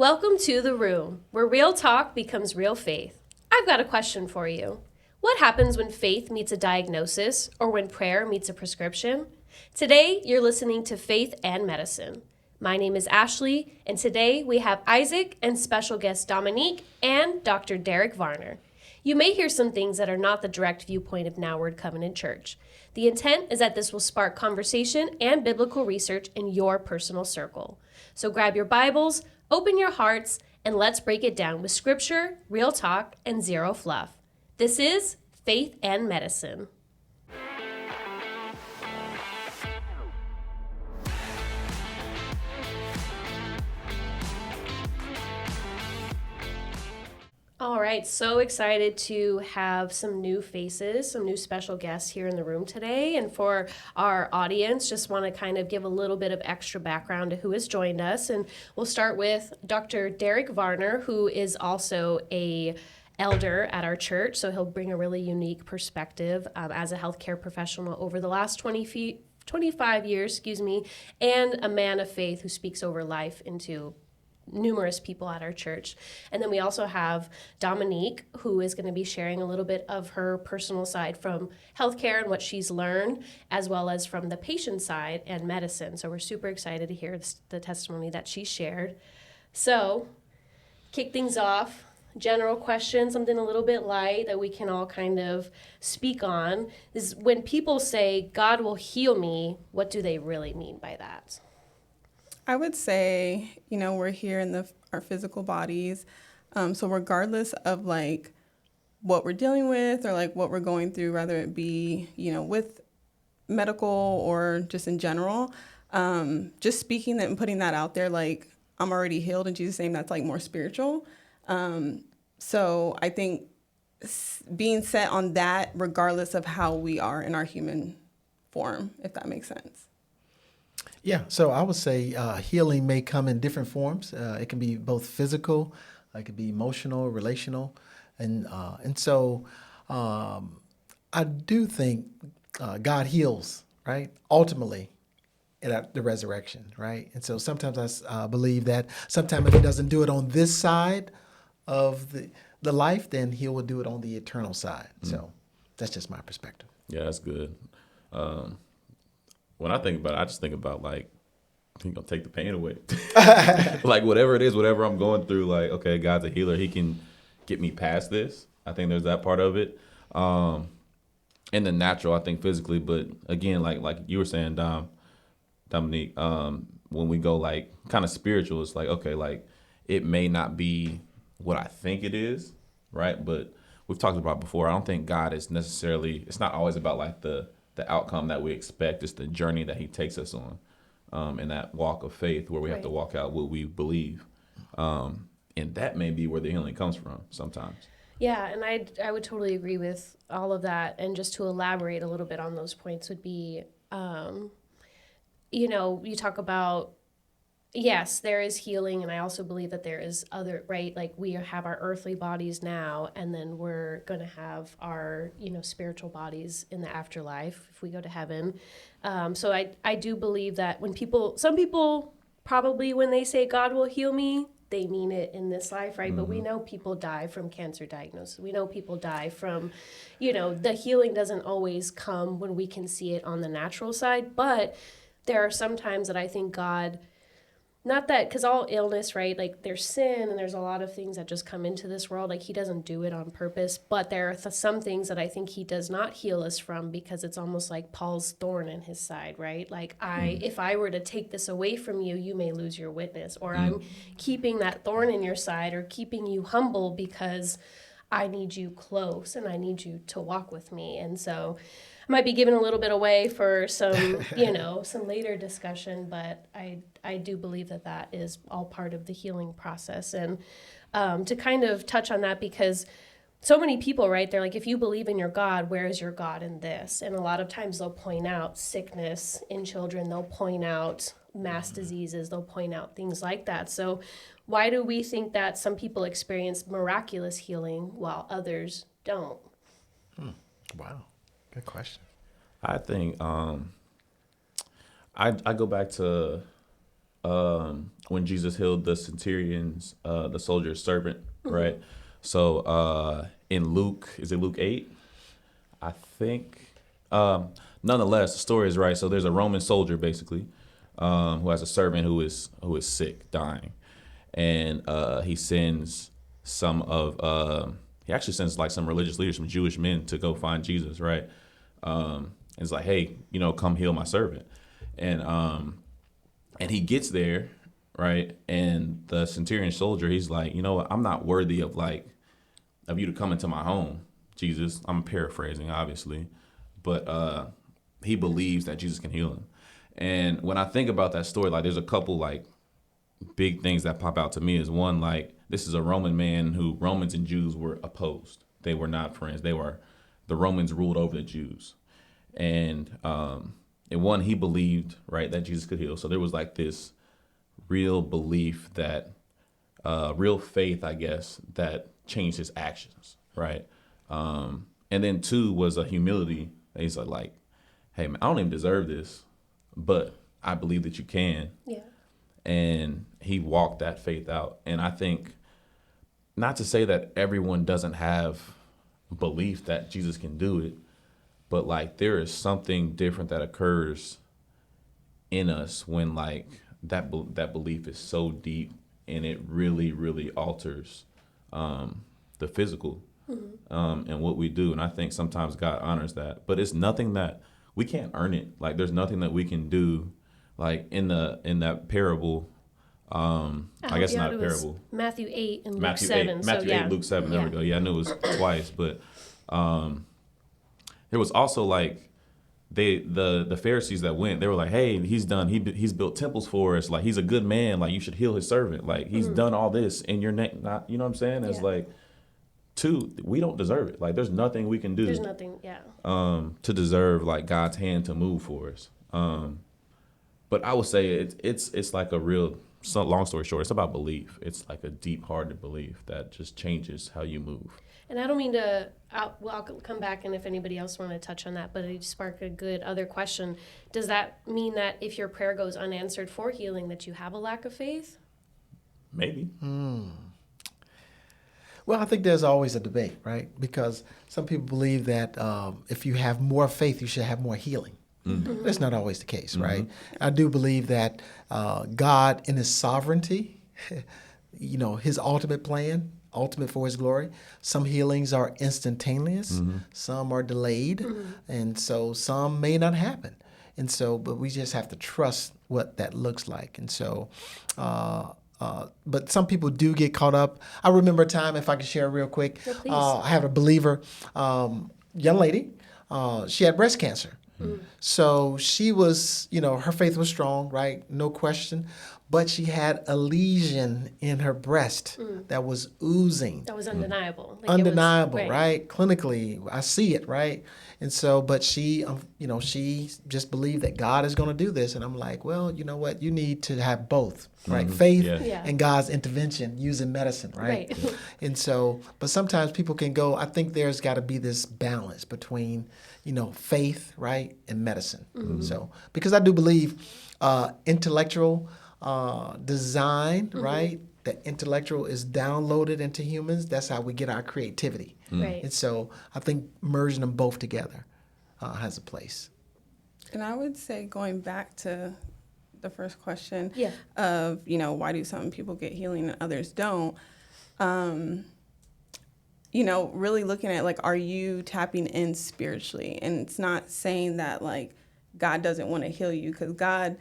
Welcome to The Room, where real talk becomes real faith. I've got a question for you. What happens when faith meets a diagnosis or when prayer meets a prescription? Today, you're listening to Faith and Medicine. My name is Ashley, and today we have Isaac and special guest Dominique and Dr. Derek Varner. You may hear some things that are not the direct viewpoint of Now Word Covenant Church. The intent is that this will spark conversation and biblical research in your personal circle. So grab your Bibles, open your hearts, and let's break it down with scripture, real talk, and zero fluff. This is Faith and Medicine. All right, so excited to have some new faces, some new special guests here in the room today. And for our audience, just want to kind of give a little bit of extra background to who has joined us. And we'll start with Dr. Derek Varner, who is also a elder at our church. So he'll bring a really unique perspective as a healthcare professional over the last 25 years, and a man of faith who speaks over life into numerous people at our church. And then we also have Dominique, who is going to be sharing a little bit of her personal side from healthcare and what she's learned, as well as from the patient side and medicine. So we're super excited to hear the testimony that she shared. So, kick things off. General question, something a little bit light that we can all kind of speak on, is when people say, God will heal me, what do they really mean by that? I would say, we're here in our physical bodies. So regardless of what we're dealing with or what we're going through, whether it be, with medical or just in general, just speaking that and putting that out there, I'm already healed in Jesus' name, that's more spiritual. So I think being set on that regardless of how we are in our human form, if that makes sense. Yeah, so I would say healing may come in different forms. It can be both physical, it could be emotional, relational, and so I do think God heals, right? Ultimately, at the resurrection, right? And so sometimes I believe that sometimes if He doesn't do it on this side of the life, then He will do it on the eternal side. So that's just my perspective. Yeah, that's good. When I think about it, I just think about He's gonna take the pain away. Whatever it is, whatever I'm going through, okay, God's a healer. He can get me past this. I think there's that part of it. In the natural, I think physically, but again, like you were saying, Dominique, when we go kind of spiritual, it's okay, it may not be what I think it is, right? But we've talked about before, I don't think God is necessarily, it's not always about the outcome that we expect. It's the journey that He takes us on, in that walk of faith where we have to walk out what we believe. And that may be where the healing comes from sometimes. Yeah, and I would totally agree with all of that. And just to elaborate a little bit on those points would be, you talk about, yes, there is healing, and I also believe that there is other, right? We have our earthly bodies now, and then we're going to have our, spiritual bodies in the afterlife if we go to heaven. So I do believe that some people probably when they say God will heal me, they mean it in this life, right? Mm-hmm. But we know people die from cancer diagnosis. We know people die from, the healing doesn't always come when we can see it on the natural side, but there are some times that I think God, not that, because all illness, right, there's sin and there's a lot of things that just come into this world, He doesn't do it on purpose, but there are some things that I think He does not heal us from because it's almost like Paul's thorn in his side, right? If I were to take this away from you, you may lose your witness, or I'm keeping that thorn in your side or keeping you humble because I need you close and I need you to walk with me. And so I might be giving a little bit away for some, some later discussion, but I do believe that is all part of the healing process. And to kind of touch on that, because so many people, right, they're if you believe in your God, where is your God in this? And a lot of times they'll point out sickness in children, they'll point out mass diseases, they'll point out things like that. So why do we think that some people experience miraculous healing while others don't? Wow. Good question. I think I go back to when Jesus healed the centurion's, the soldier's servant, right? So in Luke, is it Luke 8? I think. Nonetheless, the story is right. So there's a Roman soldier basically who has a servant who is sick, dying, and he sends he actually sends like some religious leaders, some Jewish men, to go find Jesus, right? And it's like, hey, come heal my servant, and he gets there, right? And the centurion soldier, he's like, you know what? I'm not worthy of you to come into my home, Jesus. I'm paraphrasing, obviously, but he believes that Jesus can heal him. And when I think about that story, like, there's a couple like big things that pop out to me. Is one, like, this is a Roman man who Romans and Jews were opposed. They were not friends. The Romans ruled over the Jews, and one, he believed, right, that Jesus could heal. So there was like this real belief that, real faith, I guess, that changed his actions, right? And then two was a humility. He's like, hey, man, I don't even deserve this, but I believe that you can. Yeah. And he walked that faith out. And I think, not to say that everyone doesn't have belief that Jesus can do it, but like there is something different that occurs in us when like that belief is so deep, and it really, really alters the physical and what we do. And I think sometimes God honors that, but it's nothing that we can't earn it. Like there's nothing that we can do. Like in that parable, I guess not a parable. Matthew 8 and Luke Matthew 7. 8, Matthew 8, Luke 7. There we go. Yeah, I knew it was twice, but there was also like the Pharisees that went. They were like, "Hey, he's built temples for us. Like he's a good man. Like you should heal his servant. Like he's done all this in your name." Not, you know what I'm saying? It's like, two, we don't deserve it. Like there's nothing we can do. There's nothing, to deserve like God's hand to move for us. But I would say it's like a real. So long story short, it's about belief. It's like a deep-hearted belief that just changes how you move. And I don't mean to, I'll come back, and if anybody else want to touch on that, but it sparked a good other question. Does that mean that if your prayer goes unanswered for healing, that you have a lack of faith? Maybe. Well, I think there's always a debate, right? Because some people believe that if you have more faith, you should have more healing. Mm-hmm. That's not always the case, right? I do believe that God, in His sovereignty, His ultimate plan, ultimate for His glory, some healings are instantaneous, some are delayed, and so some may not happen. And so, but we just have to trust what that looks like. And so, but some people do get caught up. I remember a time, if I can share real quick, I have a believer, young lady, she had breast cancer. So she was, her faith was strong, right? No question. But she had a lesion in her breast that was oozing. That was undeniable. Like Undeniable, it was, right? Clinically, I see it, right? And so, but she, she just believed that God is going to do this. And I'm like, well, you know what? You need to have both, right? Faith and God's intervention using medicine, right? And so, but sometimes people can go, I think there's got to be this balance between, faith, right, and medicine. So, because I do believe intellectual design, right? The intellectual is downloaded into humans. That's how we get our creativity. Right. And so I think merging them both together has a place. And I would say, going back to the first question of, why do some people get healing and others don't? Really looking at, like, are you tapping in spiritually? And it's not saying that, like, God doesn't want to heal you, because God,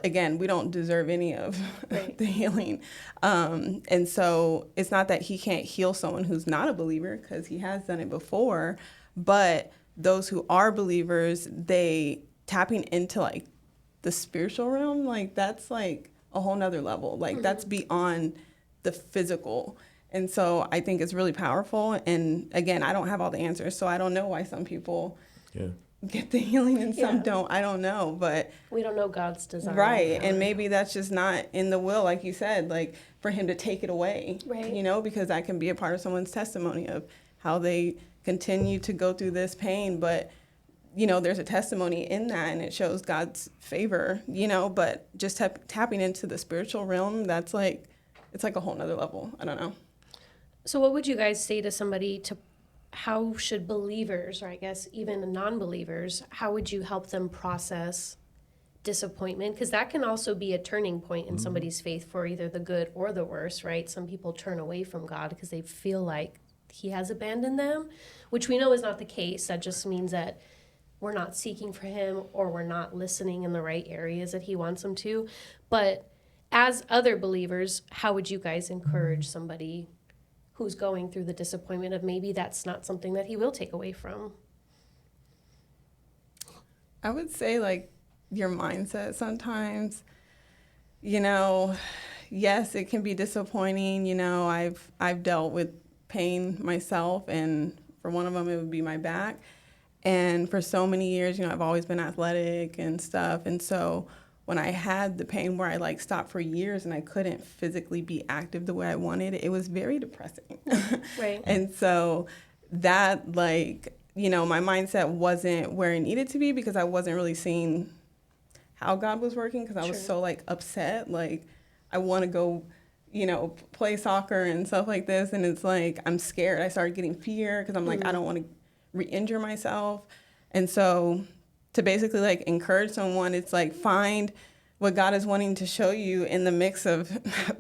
again, we don't deserve any of the healing. And so it's not that He can't heal someone who's not a believer, because He has done it before. But those who are believers, they tapping into, like, the spiritual realm, like, that's, like, a whole nother level. Like, that's beyond the physical. And so I think it's really powerful. And again, I don't have all the answers, so I don't know why some people get the healing and some don't. I don't know, but we don't know God's design. Right. And maybe that's just not in the will, like you said, like for Him to take it away, right? Because that can be a part of someone's testimony of how they continue to go through this pain, but there's a testimony in that, and it shows God's favor, but just tapping into the spiritual realm, that's like, it's like a whole nother level. I don't know. So what would you guys say to somebody how should believers, or I guess even non-believers, how would you help them process disappointment? Because that can also be a turning point in somebody's faith for either the good or the worse, right? Some people turn away from God because they feel like he has abandoned them, which we know is not the case. That just means that we're not seeking for him, or we're not listening in the right areas that he wants them to. But as other believers, how would you guys encourage somebody who's going through the disappointment of maybe that's not something that he will take away from? I would say, like, your mindset sometimes, yes, it can be disappointing. I've dealt with pain myself, and for one of them, it would be my back. And for so many years, I've always been athletic and stuff. And so when I had the pain where I like stopped for years and I couldn't physically be active the way I wanted, it was very depressing. Right. And so that, like, my mindset wasn't where it needed to be, because I wasn't really seeing how God was working, because I was so like upset. Like, I want to go, play soccer and stuff like this. And it's like, I'm scared. I started getting fear because I'm like, I don't want to re-injure myself. And so to basically like encourage someone, it's like, find what God is wanting to show you in the mix of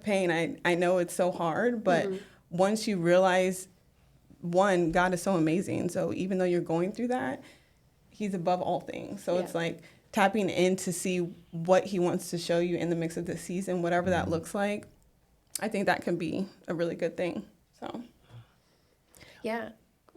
pain. I know it's so hard, but once you realize, one, God is so amazing. So even though you're going through that, he's above all things. So it's like tapping in to see what he wants to show you in the mix of the season, whatever that looks like. I think that can be a really good thing. So Yeah.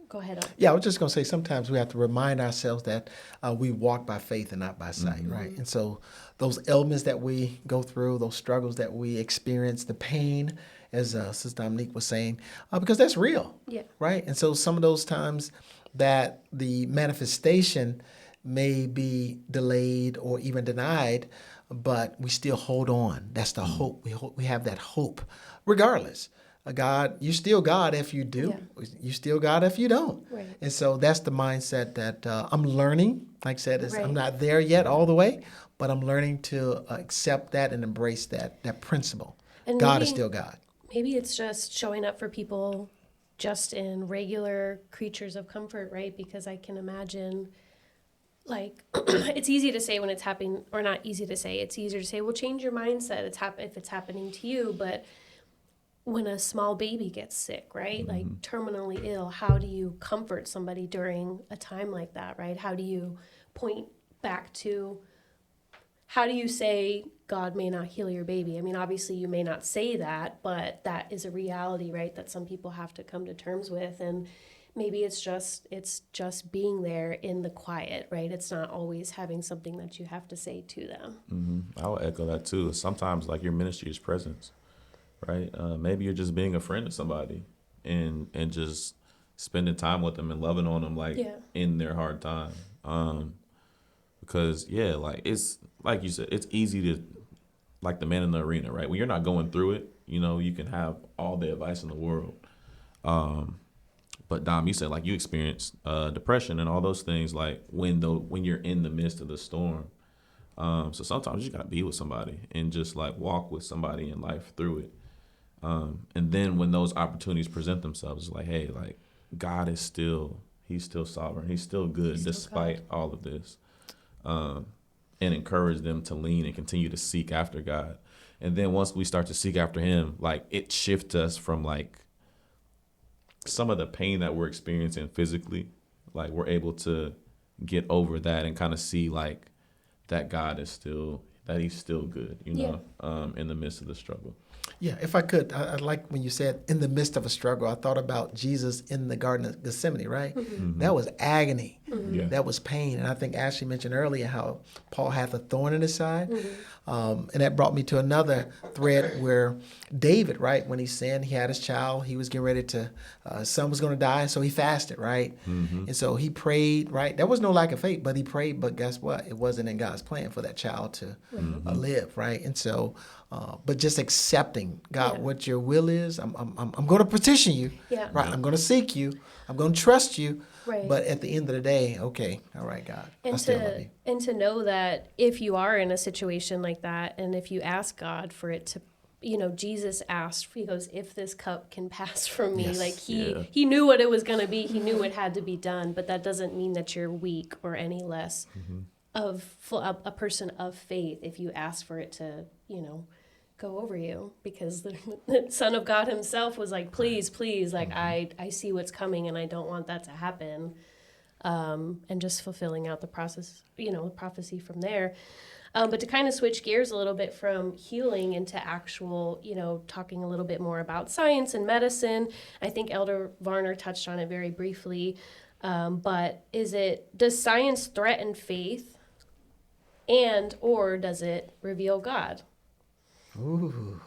Go ahead. Yeah, I was just going to say, sometimes we have to remind ourselves that we walk by faith and not by sight, right? And so those ailments that we go through, those struggles that we experience, the pain, as Sister Dominique was saying, because that's real, right? And so some of those times that the manifestation may be delayed or even denied, but we still hold on. That's the hope. We have that hope regardless. God, you're still God if you do. You're still God if you don't. Right. And so that's the mindset that I'm learning. Like I said, I'm not there yet all the way, but I'm learning to accept that and embrace that principle. And God is still God. Maybe it's just showing up for people just in regular creatures of comfort, right? Because I can imagine, like, it's easy to say when it's happening, or not easy to say. It's easier to say, well, change your mindset if it's happening to you, but when a small baby gets sick, right? Like terminally ill, how do you comfort somebody during a time like that, right? How do you point back to, how do you say God may not heal your baby? I mean, obviously you may not say that, but that is a reality, right? That some people have to come to terms with. And maybe it's just being there in the quiet, right? It's not always having something that you have to say to them. I'll echo that too. Sometimes like your ministry is presence. Right? Maybe you're just being a friend to somebody and just spending time with them and loving on them, like in their hard time. Because like it's like you said, it's easy to, like the man in the arena, right? When you're not going through it, you can have all the advice in the world. But Dom, you said like you experienced depression and all those things, like when you're in the midst of the storm. So sometimes you just gotta be with somebody and just like walk with somebody in life through it. And then when those opportunities present themselves, it's like, hey, like God is he's still sovereign. He's still good despite all of this. And encourage them to lean and continue to seek after God. And then once we start to seek after him, like it shifts us from like some of the pain that we're experiencing physically, like we're able to get over that and kind of see like that God is he's still good, in the midst of the struggle. Yeah, if I could, I like when you said in the midst of a struggle, I thought about Jesus in the Garden of Gethsemane, right? That was agony. That was pain. And I think Ashley mentioned earlier how Paul had a thorn in his side. And that brought me to another thread where David, right, when he sinned, he had his child, he was getting ready to, his son was going to die, so he fasted, right? And so he prayed, right? There was no lack of faith, but he prayed, but guess what? It wasn't in God's plan for that child to live, right? And so but just accepting, God, Yeah. what your will is. I'm going to petition you, Yeah. right? I'm going to seek you. I'm going to trust you. Right. But at the end of the day, okay, all right, God, I And still love you. to know that if you are in a situation like that, and if you ask God for it to, Jesus asked, he goes, if this cup can pass from me, Yes. like Yeah. he knew what it was going to be. He knew it had to be done, but that doesn't mean that you're weak or any less of a person of faith if you ask for it to, go over you, because the Son of God himself was like, please, like I see what's coming and I don't want that to happen. And just fulfilling out the process, the prophecy from there. But to kind of switch gears a little bit from healing into actual, talking a little bit more about science and medicine. I think Elder Varner touched on it very briefly. But does science threaten faith, or does it reveal God? Ooh.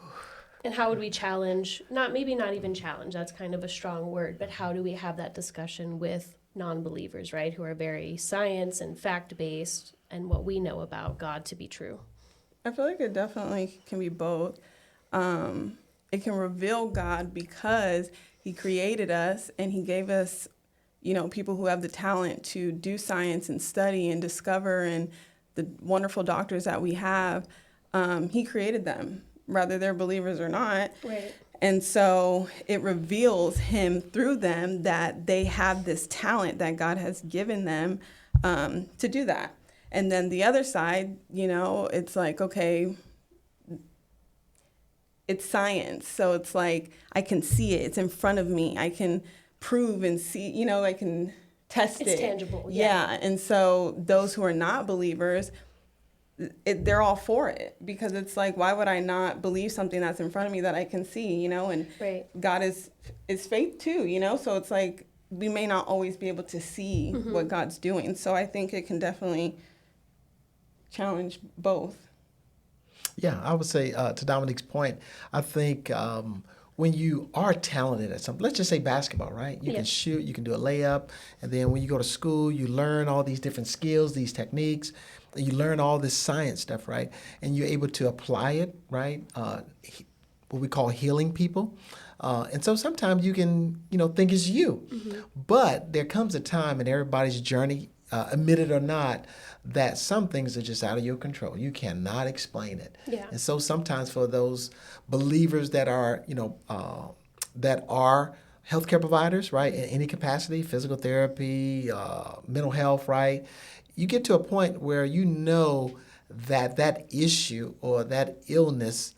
And how would we challenge, maybe not even challenge, that's kind of a strong word, but how do we have that discussion with non-believers, right, who are very science and fact-based and what we know about God to be true? I feel like it definitely can be both. It can reveal God because he created us and he gave us, people who have the talent to do science and study and discover, and the wonderful doctors that we have. He created them, whether they're believers or not. Right. And so it reveals him through them that they have this talent that God has given them to do that. And then the other side, it's like, okay, it's science. So it's like, I can see it. It's in front of me. I can prove and see, I can test it. It's tangible. Yeah. And so those who are not believers, they're all for it, because it's like, why would I not believe something that's in front of me that I can see, and Right. God is faith too, so it's like, we may not always be able to see what God's doing. So I think it can definitely challenge both. Yeah, I would say to Dominique's point, I think when you are talented at something, let's just say basketball, right? You Yeah. can shoot, you can do a layup, and then when you go to school, you learn all these different skills, these techniques, you learn all this science stuff, right? And you're able to apply it, right? What we call healing people. And so sometimes you can, think it's you. But there comes a time in everybody's journey, admit it or not, that some things are just out of your control. You cannot explain it. Yeah. And so sometimes for those believers that are, that are healthcare providers, right, in any capacity, physical therapy, mental health, right, you get to a point where that issue or that illness,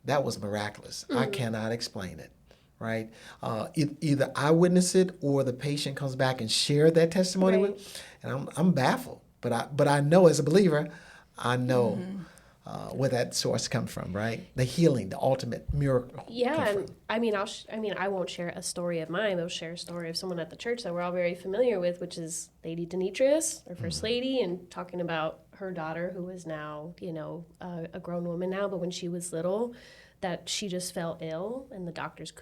that was miraculous. I cannot explain it, right? Either I witness it or the patient comes back and share that testimony Right. with, and I'm baffled. But I know as a believer, I know where that source comes from, right? The healing, the ultimate miracle. Yeah, comes and from. I won't share a story of mine. I'll share a story of someone at the church that we're all very familiar with, which is Lady Demetrius, our first lady, and talking about her daughter, who is now, a grown woman now, but when she was little, that she just fell ill, and the doctors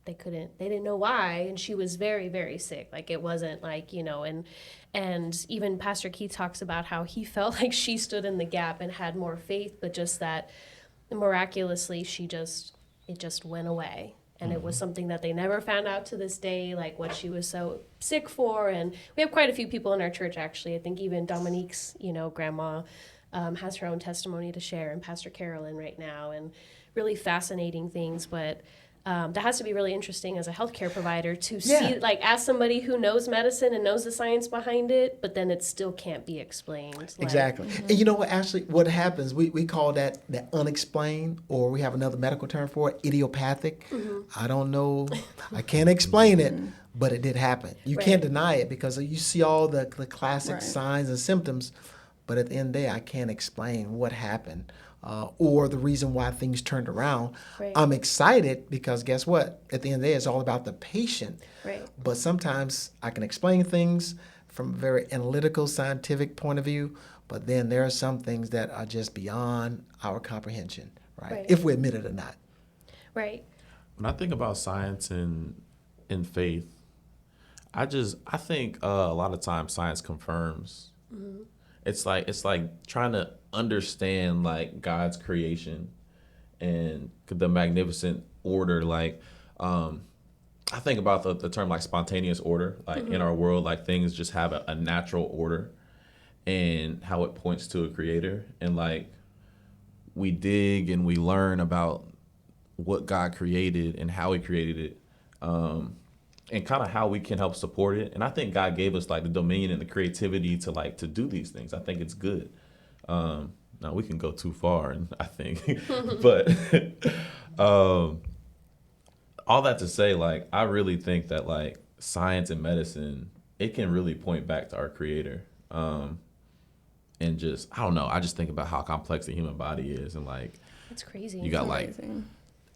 they didn't know why, and she was very, very sick. Like, it wasn't like, and even Pastor Keith talks about how he felt like she stood in the gap and had more faith, but just that miraculously it just went away. And it was something that they never found out to this day, like what she was so sick for. And we have quite a few people in our church, actually. I think even Dominique's, grandma has her own testimony to share, and Pastor Carolyn right now, and really fascinating things. But that has to be really interesting as a healthcare provider to see, like, as somebody who knows medicine and knows the science behind it, but then it still can't be explained. Like, Exactly. And you know what, Ashley, what happens, we call that unexplained, or we have another medical term for it, idiopathic. I don't know, I can't explain it, but it did happen. You can't deny it because you see all the classic signs and symptoms, but at the end of the day, I can't explain what happened. Or the reason why things turned around. Right. I'm excited because guess what? At the end of the day, it's all about the patient. Right. But sometimes I can explain things from a very analytical, scientific point of view, but then there are some things that are just beyond our comprehension, right? If we admit it or not. Right. When I think about science and faith, I think a lot of times science confirms. It's like trying to understand like God's creation and the magnificent order. Like, I think about the term like spontaneous order, like in our world, like things just have a natural order and how it points to a creator. And like we dig and we learn about what God created and how he created it. And kind of how we can help support it. And I think God gave us like the dominion and the creativity to do these things. I think it's good. Now we can go too far, and I think, but all that to say, like, I really think that like science and medicine, it can really point back to our creator. And just, I don't know, I just think about how complex the human body is. And like, It's crazy. you got like Amazing.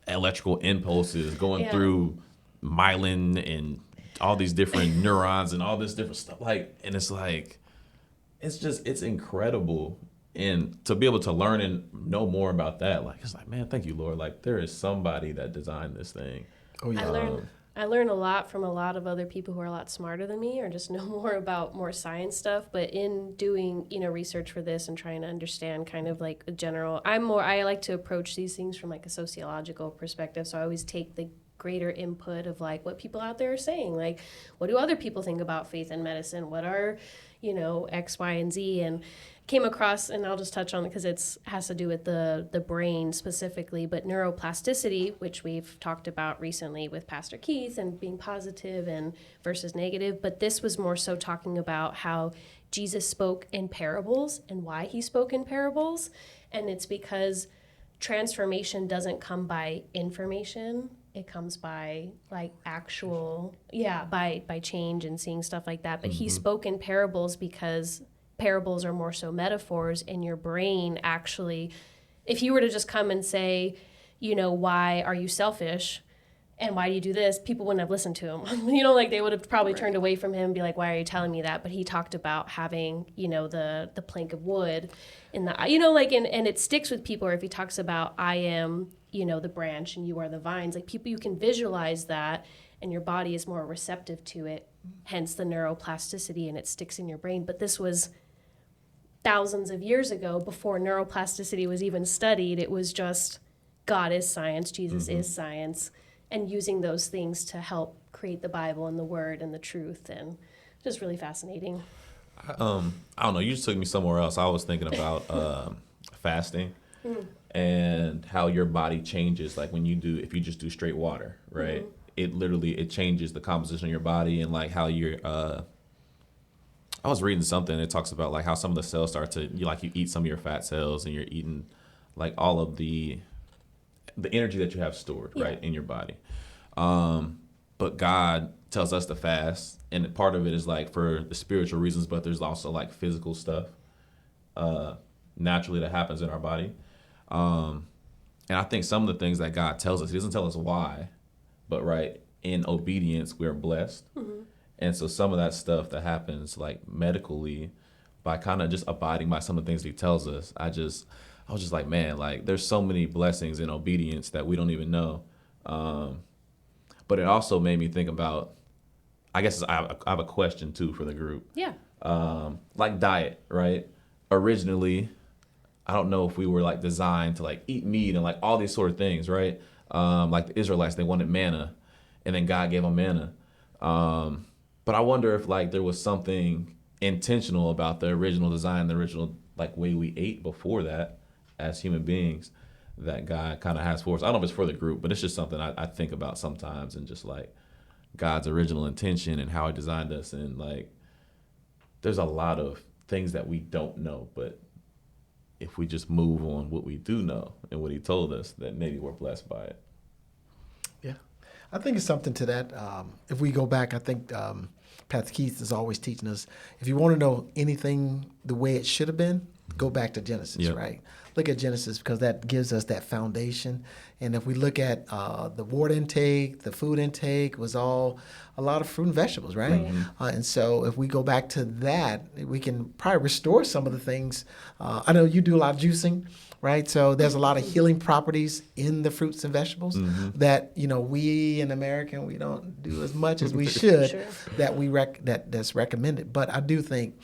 electrical impulses going Yeah. through myelin and all these different neurons and all this different stuff. Like, and it's like, it's incredible. And to be able to learn and know more about that, like, it's like, man, thank you, Lord. Like, there is somebody that designed this thing. Oh yeah. I learn a lot from a lot of other people who are a lot smarter than me or just know more about more science stuff. But in doing, research for this and trying to understand kind of like a general, I like to approach these things from like a sociological perspective. So I always take the greater input of like what people out there are saying. Like, what do other people think about faith and medicine? What are, X, Y, and Z? And came across, and I'll just touch on it because it has to do with the brain specifically, but neuroplasticity, which we've talked about recently with Pastor Keith and being positive and versus negative. But this was more so talking about how Jesus spoke in parables and why he spoke in parables. And it's because transformation doesn't come by information. It comes by like actual, by change and seeing stuff like that. But he spoke in parables because parables are more so metaphors, and your brain actually, if you were to just come and say, why are you selfish and why do you do this, people wouldn't have listened to him. Like they would have probably turned away from him and be like, why are you telling me that? But he talked about having, the plank of wood in the, and it sticks with people. Or if he talks about, I am, the branch and you are the vines, like people, you can visualize that and your body is more receptive to it, hence the neuroplasticity, and it sticks in your brain. But this was thousands of years ago, before neuroplasticity was even studied. It was just God is science, Jesus is science, and using those things to help create the Bible and the Word and the truth, and just really fascinating. I don't know. You just took me somewhere else. I was thinking about fasting and how your body changes. Like if you just do straight water, right? It changes the composition of your body, and like how you're, I was reading something. It talks about like how some of the cells start to, you eat some of your fat cells, and you're eating like all of the energy that you have stored, right, in your body. But God tells us to fast, and part of it is like for the spiritual reasons, but there's also like physical stuff naturally that happens in our body. And I think some of the things that God tells us, he doesn't tell us why, but right, in obedience, we're blessed. And so some of that stuff that happens like medically, by kind of just abiding by some of the things he tells us, I was just like, man, like there's so many blessings in obedience that we don't even know. But it also made me think about, I guess I have a question too for the group. Yeah. Like diet, right? Originally, I don't know if we were like designed to like eat meat and like all these sort of things, right? Like the Israelites, they wanted manna, and then God gave them manna. But I wonder if like there was something intentional about the original design, the original like way we ate before that as human beings that God kind of has for us. I don't know if it's for the group, but it's just something I think about sometimes, and just like God's original intention and how he designed us. And like, there's a lot of things that we don't know, but if we just move on what we do know and what he told us, then maybe we're blessed by it. Yeah, I think it's something to that. If we go back, I think Pastor Keith is always teaching us, if you want to know anything the way it should have been, go back to Genesis, right? Look at Genesis, because that gives us that foundation. And if we look at the water intake, the food intake was all a lot of fruit and vegetables, right? And so if we go back to that, we can probably restore some of the things. I know you do a lot of juicing, right? So there's a lot of healing properties in the fruits and vegetables that, we in America, we don't do as much as we should, Sure. that's recommended. But I do think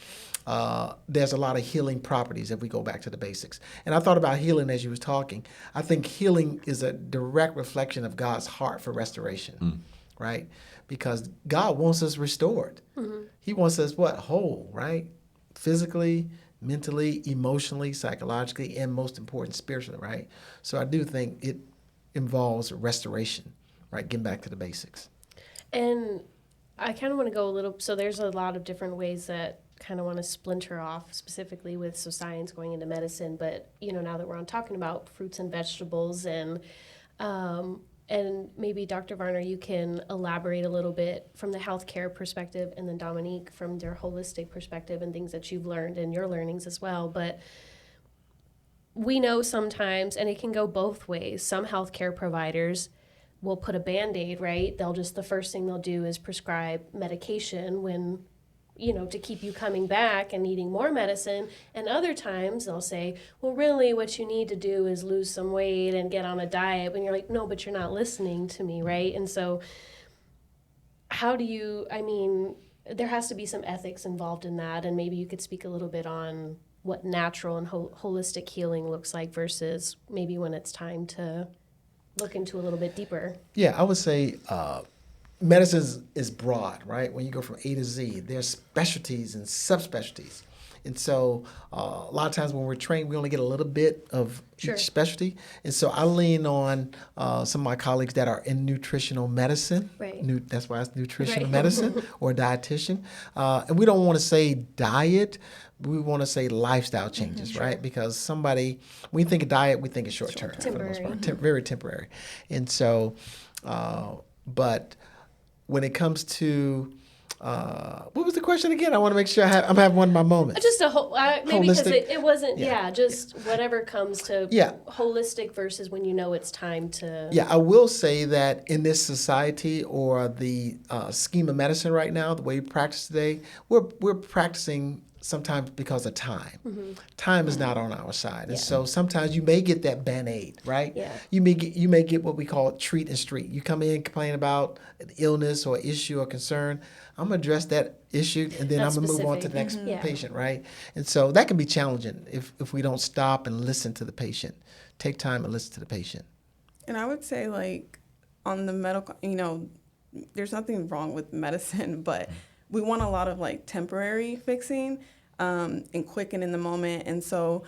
there's a lot of healing properties if we go back to the basics. And I thought about healing as you was talking. I think healing is a direct reflection of God's heart for restoration, right? Because God wants us restored. He wants us what? Whole, right? Physically, mentally, emotionally, psychologically, and most important, spiritually, right? So I do think it involves restoration, right? Getting back to the basics. And I kind of want to go a little, so there's a lot of different ways that kind of want to splinter off specifically with science going into medicine, but now that we're on talking about fruits and vegetables and maybe Dr. Varner, you can elaborate a little bit from the healthcare perspective, and then Dominique from their holistic perspective and things that you've learned and your learnings as well. But we know sometimes, and it can go both ways, some healthcare providers will put a Band-Aid, right? The first thing they'll do is prescribe medication when, to keep you coming back and needing more medicine. And other times they'll say, well, really what you need to do is lose some weight and get on a diet. When you're like, no, but you're not listening to me, right? And so there has to be some ethics involved in that. And maybe you could speak a little bit on what natural and holistic healing looks like versus maybe when it's time to look into a little bit deeper. Yeah, I would say medicine is broad, right? When you go from A to Z, there's specialties and subspecialties. And so a lot of times when we're trained, we only get a little bit of each specialty. And so I lean on some of my colleagues that are in nutritional medicine. Right. That's why it's nutritional medicine or dietitian. And we don't want to say diet. We want to say lifestyle changes, right? Because when you think of diet, we think of short term for the most part, very temporary. And so, but when it comes to what was the question again? I want to make sure I'm having one of my moments. Just a whole, maybe because it wasn't, just whatever comes to Yeah. holistic versus when it's time to. Yeah, I will say that in this society or the scheme of medicine right now, the way we practice today, we're practicing sometimes because of time. Time is not on our side. And so sometimes you may get that Band-Aid, right? Yeah. You may get what we call treat and street. You come in, complain about an illness or issue or concern. I'm going to address that issue, and then I'm going to move on to the next patient, right? And so that can be challenging if we don't stop and listen to the patient. Take time and listen to the patient. And I would say, like, on the medical, there's nothing wrong with medicine, but we want a lot of, like, temporary fixing and quick and in the moment. And so,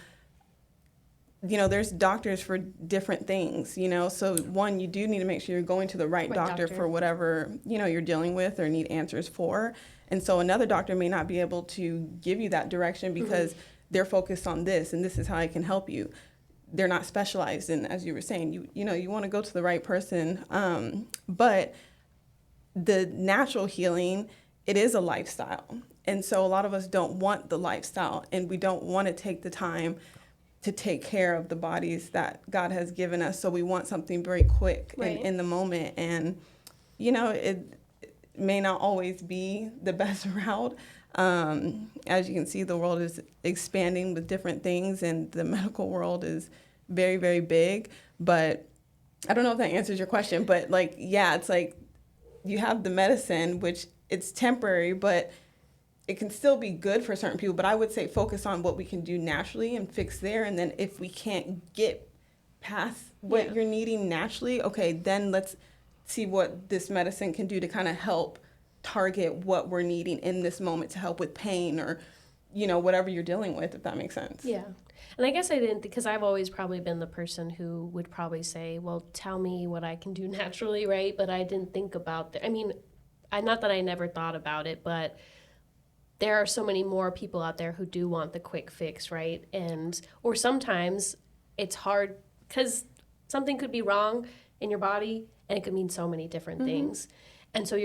there's doctors for different things, So, one, you do need to make sure you're going to the right doctor for whatever, you're dealing with or need answers for. And so another doctor may not be able to give you that direction because they're focused on this, and this is how I can help you. They're not specialized in, as you were saying, you want to go to the right person. But the natural healing, it is a lifestyle. And so a lot of us don't want the lifestyle, and we don't want to take the time to take care of the bodies that God has given us. So we want something very quick and in the moment. And, it may not always be the best route. As you can see, the world is expanding with different things, and the medical world is very, very big. But I don't know if that answers your question, but it's like you have the medicine, which it's temporary, but it can still be good for certain people. But I would say focus on what we can do naturally and fix there. And then if we can't get past what you're needing naturally, okay, then let's see what this medicine can do to kind of help target what we're needing in this moment to help with pain or, whatever you're dealing with, if that makes sense. Yeah. And I guess I didn't, because I've always probably been the person who would probably say, well, tell me what I can do naturally, right? But I didn't think about that. I mean, not that I never thought about it, but there are so many more people out there who do want the quick fix, right? Or sometimes it's hard because something could be wrong in your body and it could mean so many different things. And so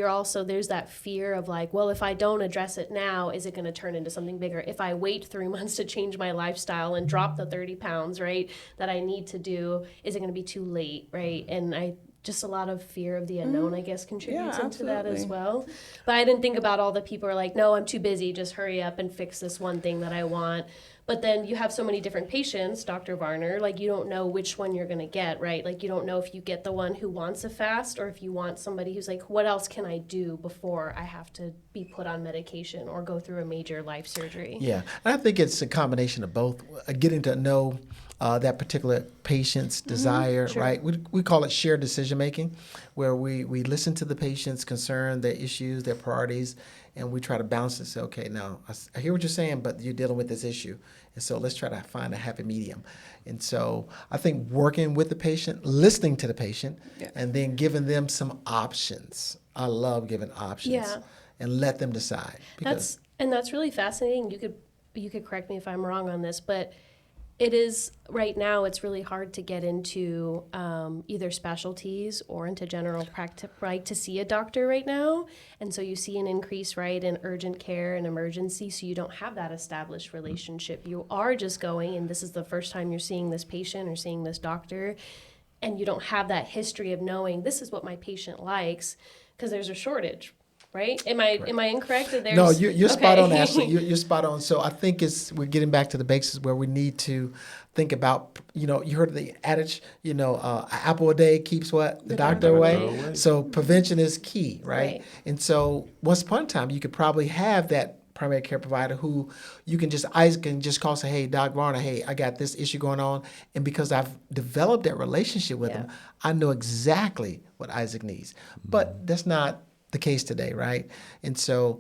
there's that fear of like, well, if I don't address it now, is it going to turn into something bigger? If I wait 3 months to change my lifestyle and drop the 30 pounds, right, that I need to do, is it going to be too late, right? And just a lot of fear of the unknown, I guess, contributes into that as well. But I didn't think about all the people who are like, no, I'm too busy. Just hurry up and fix this one thing that I want. But then you have so many different patients, Dr. Varner, like you don't know which one you're going to get, right? Like you don't know if you get the one who wants a fast or if you want somebody who's like, what else can I do before I have to be put on medication or go through a major life surgery? Yeah, and I think it's a combination of both. Getting to know that particular patient's desire, sure. right? We call it shared decision making, where we listen to the patient's concern, their issues, their priorities, and we try to balance and say, okay, now I hear what you're saying, but you're dealing with this issue. And so let's try to find a happy medium. And so I think working with the patient, listening to the patient, Yes. and then giving them some options. I love giving options. Yeah. And let them decide. That's really fascinating. You could correct me if I'm wrong on this, but it is right now. It's really hard to get into either specialties or into general practice, right? To see a doctor right now, and so you see an increase, right, in urgent care and emergency. So you don't have that established relationship. You are just going, and this is the first time you're seeing this patient or seeing this doctor, and you don't have that history of knowing this is what my patient likes because there's a shortage. Right? Am I incorrect? No, you're spot on, Ashley. You're spot on. So I think we're getting back to the basics where we need to think about, you heard the adage, an apple a day keeps what? The doctor away. So prevention is key, right? And so once upon a time, you could probably have that primary care provider who you can just call and say, hey, Doc Varner, hey, I got this issue going on. And because I've developed that relationship with him, I know exactly what Isaac needs. But that's not the case today, right? And so,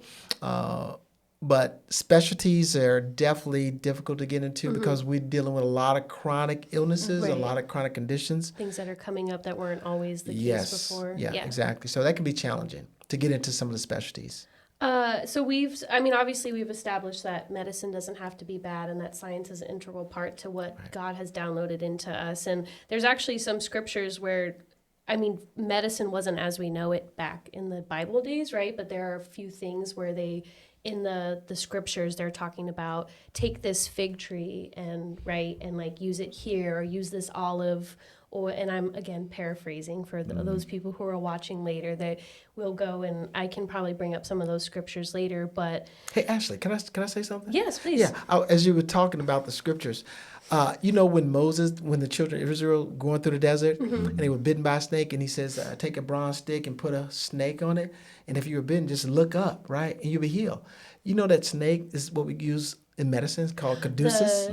but specialties are definitely difficult to get into because we're dealing with a lot of chronic illnesses, a lot of chronic conditions. Things that are coming up that weren't always the case before. Yeah, exactly. So that can be challenging to get into some of the specialties. So obviously we've established that medicine doesn't have to be bad and that science is an integral part to what God has downloaded into us. And there's actually some scriptures where medicine wasn't as we know it back in the Bible days, right? But there are a few things where in the scriptures, they're talking about take this fig tree and like use it here or use this olive and I'm again paraphrasing for those people who are watching later that will go and I can probably bring up some of those scriptures later, but. Hey, Ashley, can I say something? Yes, please. Yeah, as you were talking about the scriptures, when the children of Israel going through the desert and they were bitten by a snake and he says, take a bronze stick and put a snake on it. And if you were bitten, just look up, right? And you'll be healed. You know that snake is what we use in medicine. It's called caduceus.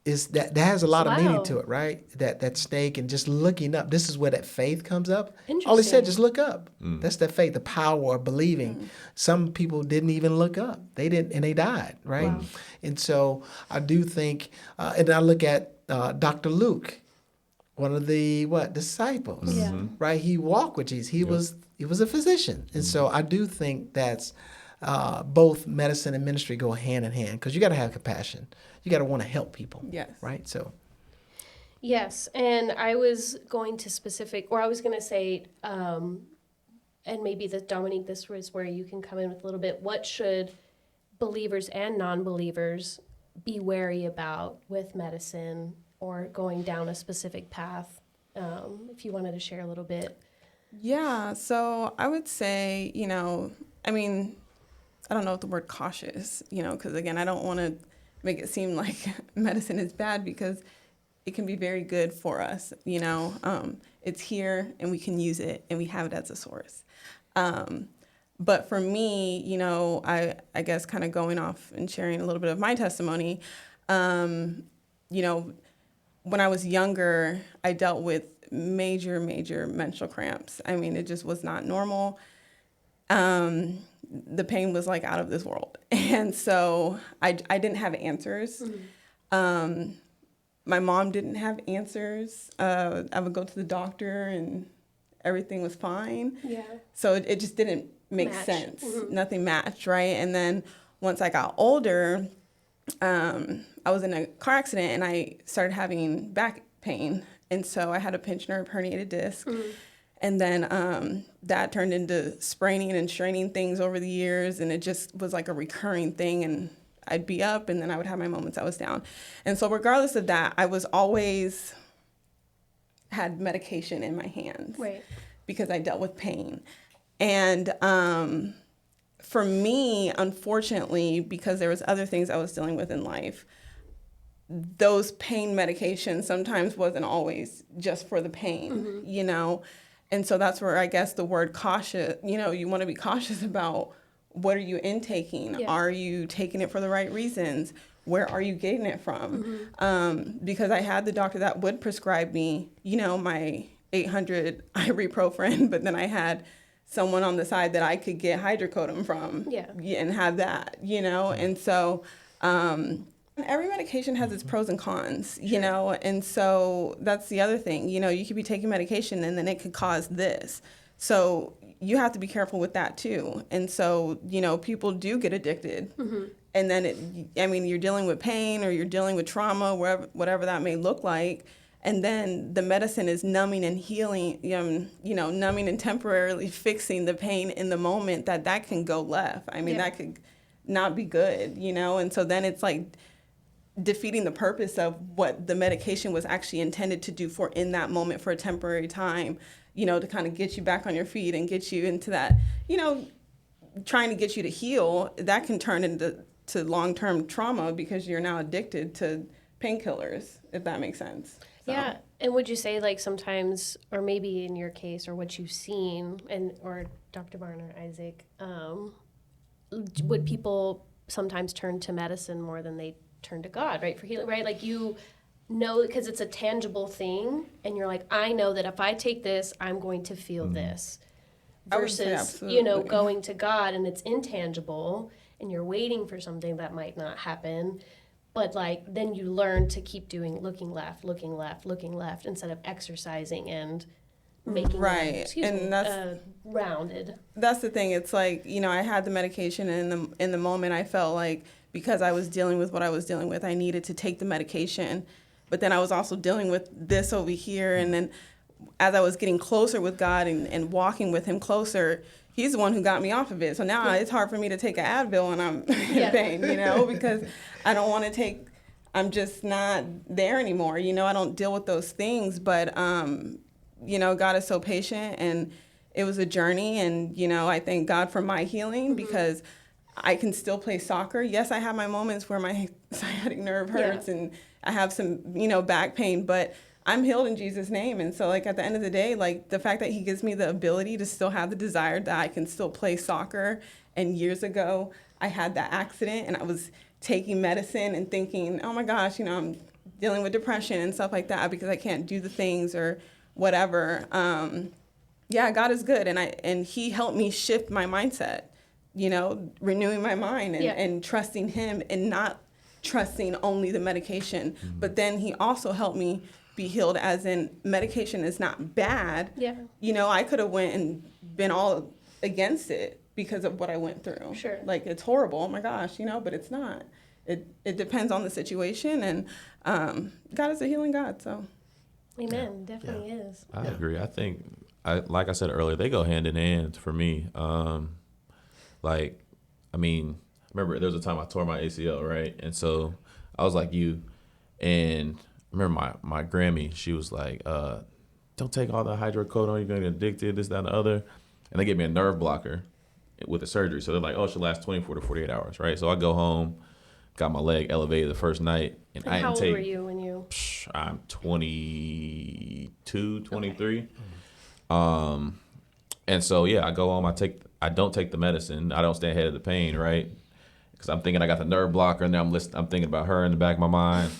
Is that has a lot of meaning to it, right? That snake and just looking up. This is where that faith comes up. All he said, just look up. That's that faith, the power of believing. Some people didn't even look up. They didn't, and they died, right? Wow. And so I do think, and I look at Dr. Luke, one of the disciples, right? He walked with Jesus. He was a physician, and so I do think that's both medicine and ministry go hand in hand because you got to have compassion. You got to want to help people. Yes. Right? So. Yes. And I was going to say, and maybe Dominique, this was where you can come in with a little bit. What should believers and non-believers be wary about with medicine or going down a specific path? If you wanted to share a little bit. Yeah. So I would say, I don't know if the word cautious, because again, I don't want to make it seem like medicine is bad because it can be very good for us. It's here and we can use it and we have it as a source. But for me, I guess kind of going off and sharing a little bit of my testimony, when I was younger, I dealt with major menstrual cramps. It just was not normal. The pain was like out of this world. And so I didn't have answers. My mom didn't have answers. I would go to the doctor and everything was fine. Yeah. So it just didn't make sense. Nothing matched, right? And then once I got older, I was in a car accident and I started having back pain. And so I had a pinched nerve herniated disc. And then that turned into spraining and straining things over the years. And it just was like a recurring thing. And I'd be up and then I would have my moments I was down. And so regardless of that, I was always had medication in my hands. Right. Because I dealt with pain. And for me, unfortunately, because there was other things I was dealing with in life, those pain medications sometimes wasn't always just for the pain, you know? And so that's where I guess the word cautious, you know, you want to be cautious about what are you intaking? Yeah. Are you taking it for the right reasons? Where are you getting it from? Because I had the doctor that would prescribe me, you know, my 800 ibuprofen, but then I had someone on the side that I could get hydrocodone from and have that, you know? And so every medication has its pros and cons, you know? And so that's the other thing, you know, you could be taking medication and then it could cause this. So you have to be careful with that too. And so, you know, people do get addicted. And then, you're dealing with pain or you're dealing with trauma, whatever that may look like. And then the medicine is numbing and healing, you know, numbing and temporarily fixing the pain in the moment that can go left. That could not be good, you know? And so then it's like defeating the purpose of what the medication was actually intended to do for in that moment for a temporary time, you know, to kind of get you back on your feet and get you into that, you know, trying to get you to heal. That can turn into long-term trauma because you're now addicted to painkillers, if that makes sense. So. Yeah. And would you say, like, sometimes, or maybe in your case, or what you've seen, or Dr. Barn or Isaac, would people sometimes turn to medicine more than they turn to God, right, for healing, right? Like, you know, because it's a tangible thing, and you're like, I know that if I take this, I'm going to feel this. Versus, you know, going to God, and it's intangible, and you're waiting for something that might not happen. But, like, then you learn to keep looking left, instead of exercising and making rounded. That's the thing. It's like, you know, I had the medication, and in the moment I felt like because I was dealing with what I was dealing with, I needed to take the medication. But then I was also dealing with this over here. And then as I was getting closer with God and walking with him closer, he's the one who got me off of it. So now it's hard for me to take an Advil when I'm in pain, you know, because I don't want to I'm just not there anymore. You know, I don't deal with those things. But, you know, God is so patient, and it was a journey. And, you know, I thank God for my healing because I can still play soccer. Yes, I have my moments where my sciatic nerve hurts and I have some, you know, back pain, but I'm healed in Jesus' name. And so, like, at the end of the day, like, the fact that he gives me the ability to still have the desire that I can still play soccer. And years ago, I had that accident and I was taking medicine and thinking, oh my gosh, you know, I'm dealing with depression and stuff like that because I can't do the things or whatever. God is good. And he helped me shift my mindset, you know, renewing my mind and trusting him and not trusting only the medication. But then he also helped me be healed, as in medication is not bad. You know, I could have went and been all against it because of what I went through. Sure. Like, it's horrible, oh my gosh, you know, but it's not. It depends on the situation, and God is a healing God, so. Amen, definitely is. I agree. I think, like I said earlier, they go hand in hand for me. Remember there was a time I tore my ACL, right? And so I was like you, and I remember my Grammy, she was like, don't take all the hydrocodone, you're going to get addicted, this, that, and the other. And they gave me a nerve blocker with the surgery. So they're like, oh, it should last 24 to 48 hours, right? So I go home, got my leg elevated the first night. And I how old were you when you? I'm 22, 23. Okay. And so, I go home, I don't take the medicine. I don't stay ahead of the pain, right? Because I'm thinking I got the nerve blocker, and now I'm thinking about her in the back of my mind.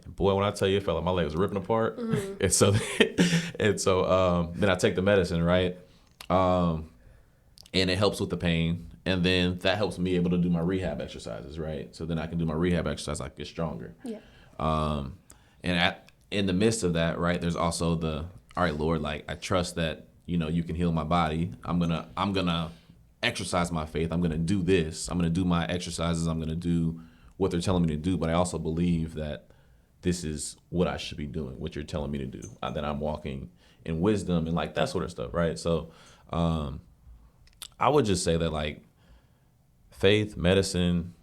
And boy, when I tell you, it felt like my leg was ripping apart. And so then I take the medicine, right? And it helps with the pain. And then that helps me able to do my rehab exercises, right? So then I can do my rehab exercise, I get stronger. And in the midst of that, right, there's also all right, Lord, like, I trust that, you know, you can heal my body. I'm gonna exercise my faith. I'm gonna do this. I'm gonna do my exercises. I'm gonna do what they're telling me to do. But I also believe that this is what I should be doing, what you're telling me to do. That I'm walking in wisdom and like that sort of stuff, right? So I would just say that, like, faith, medicine,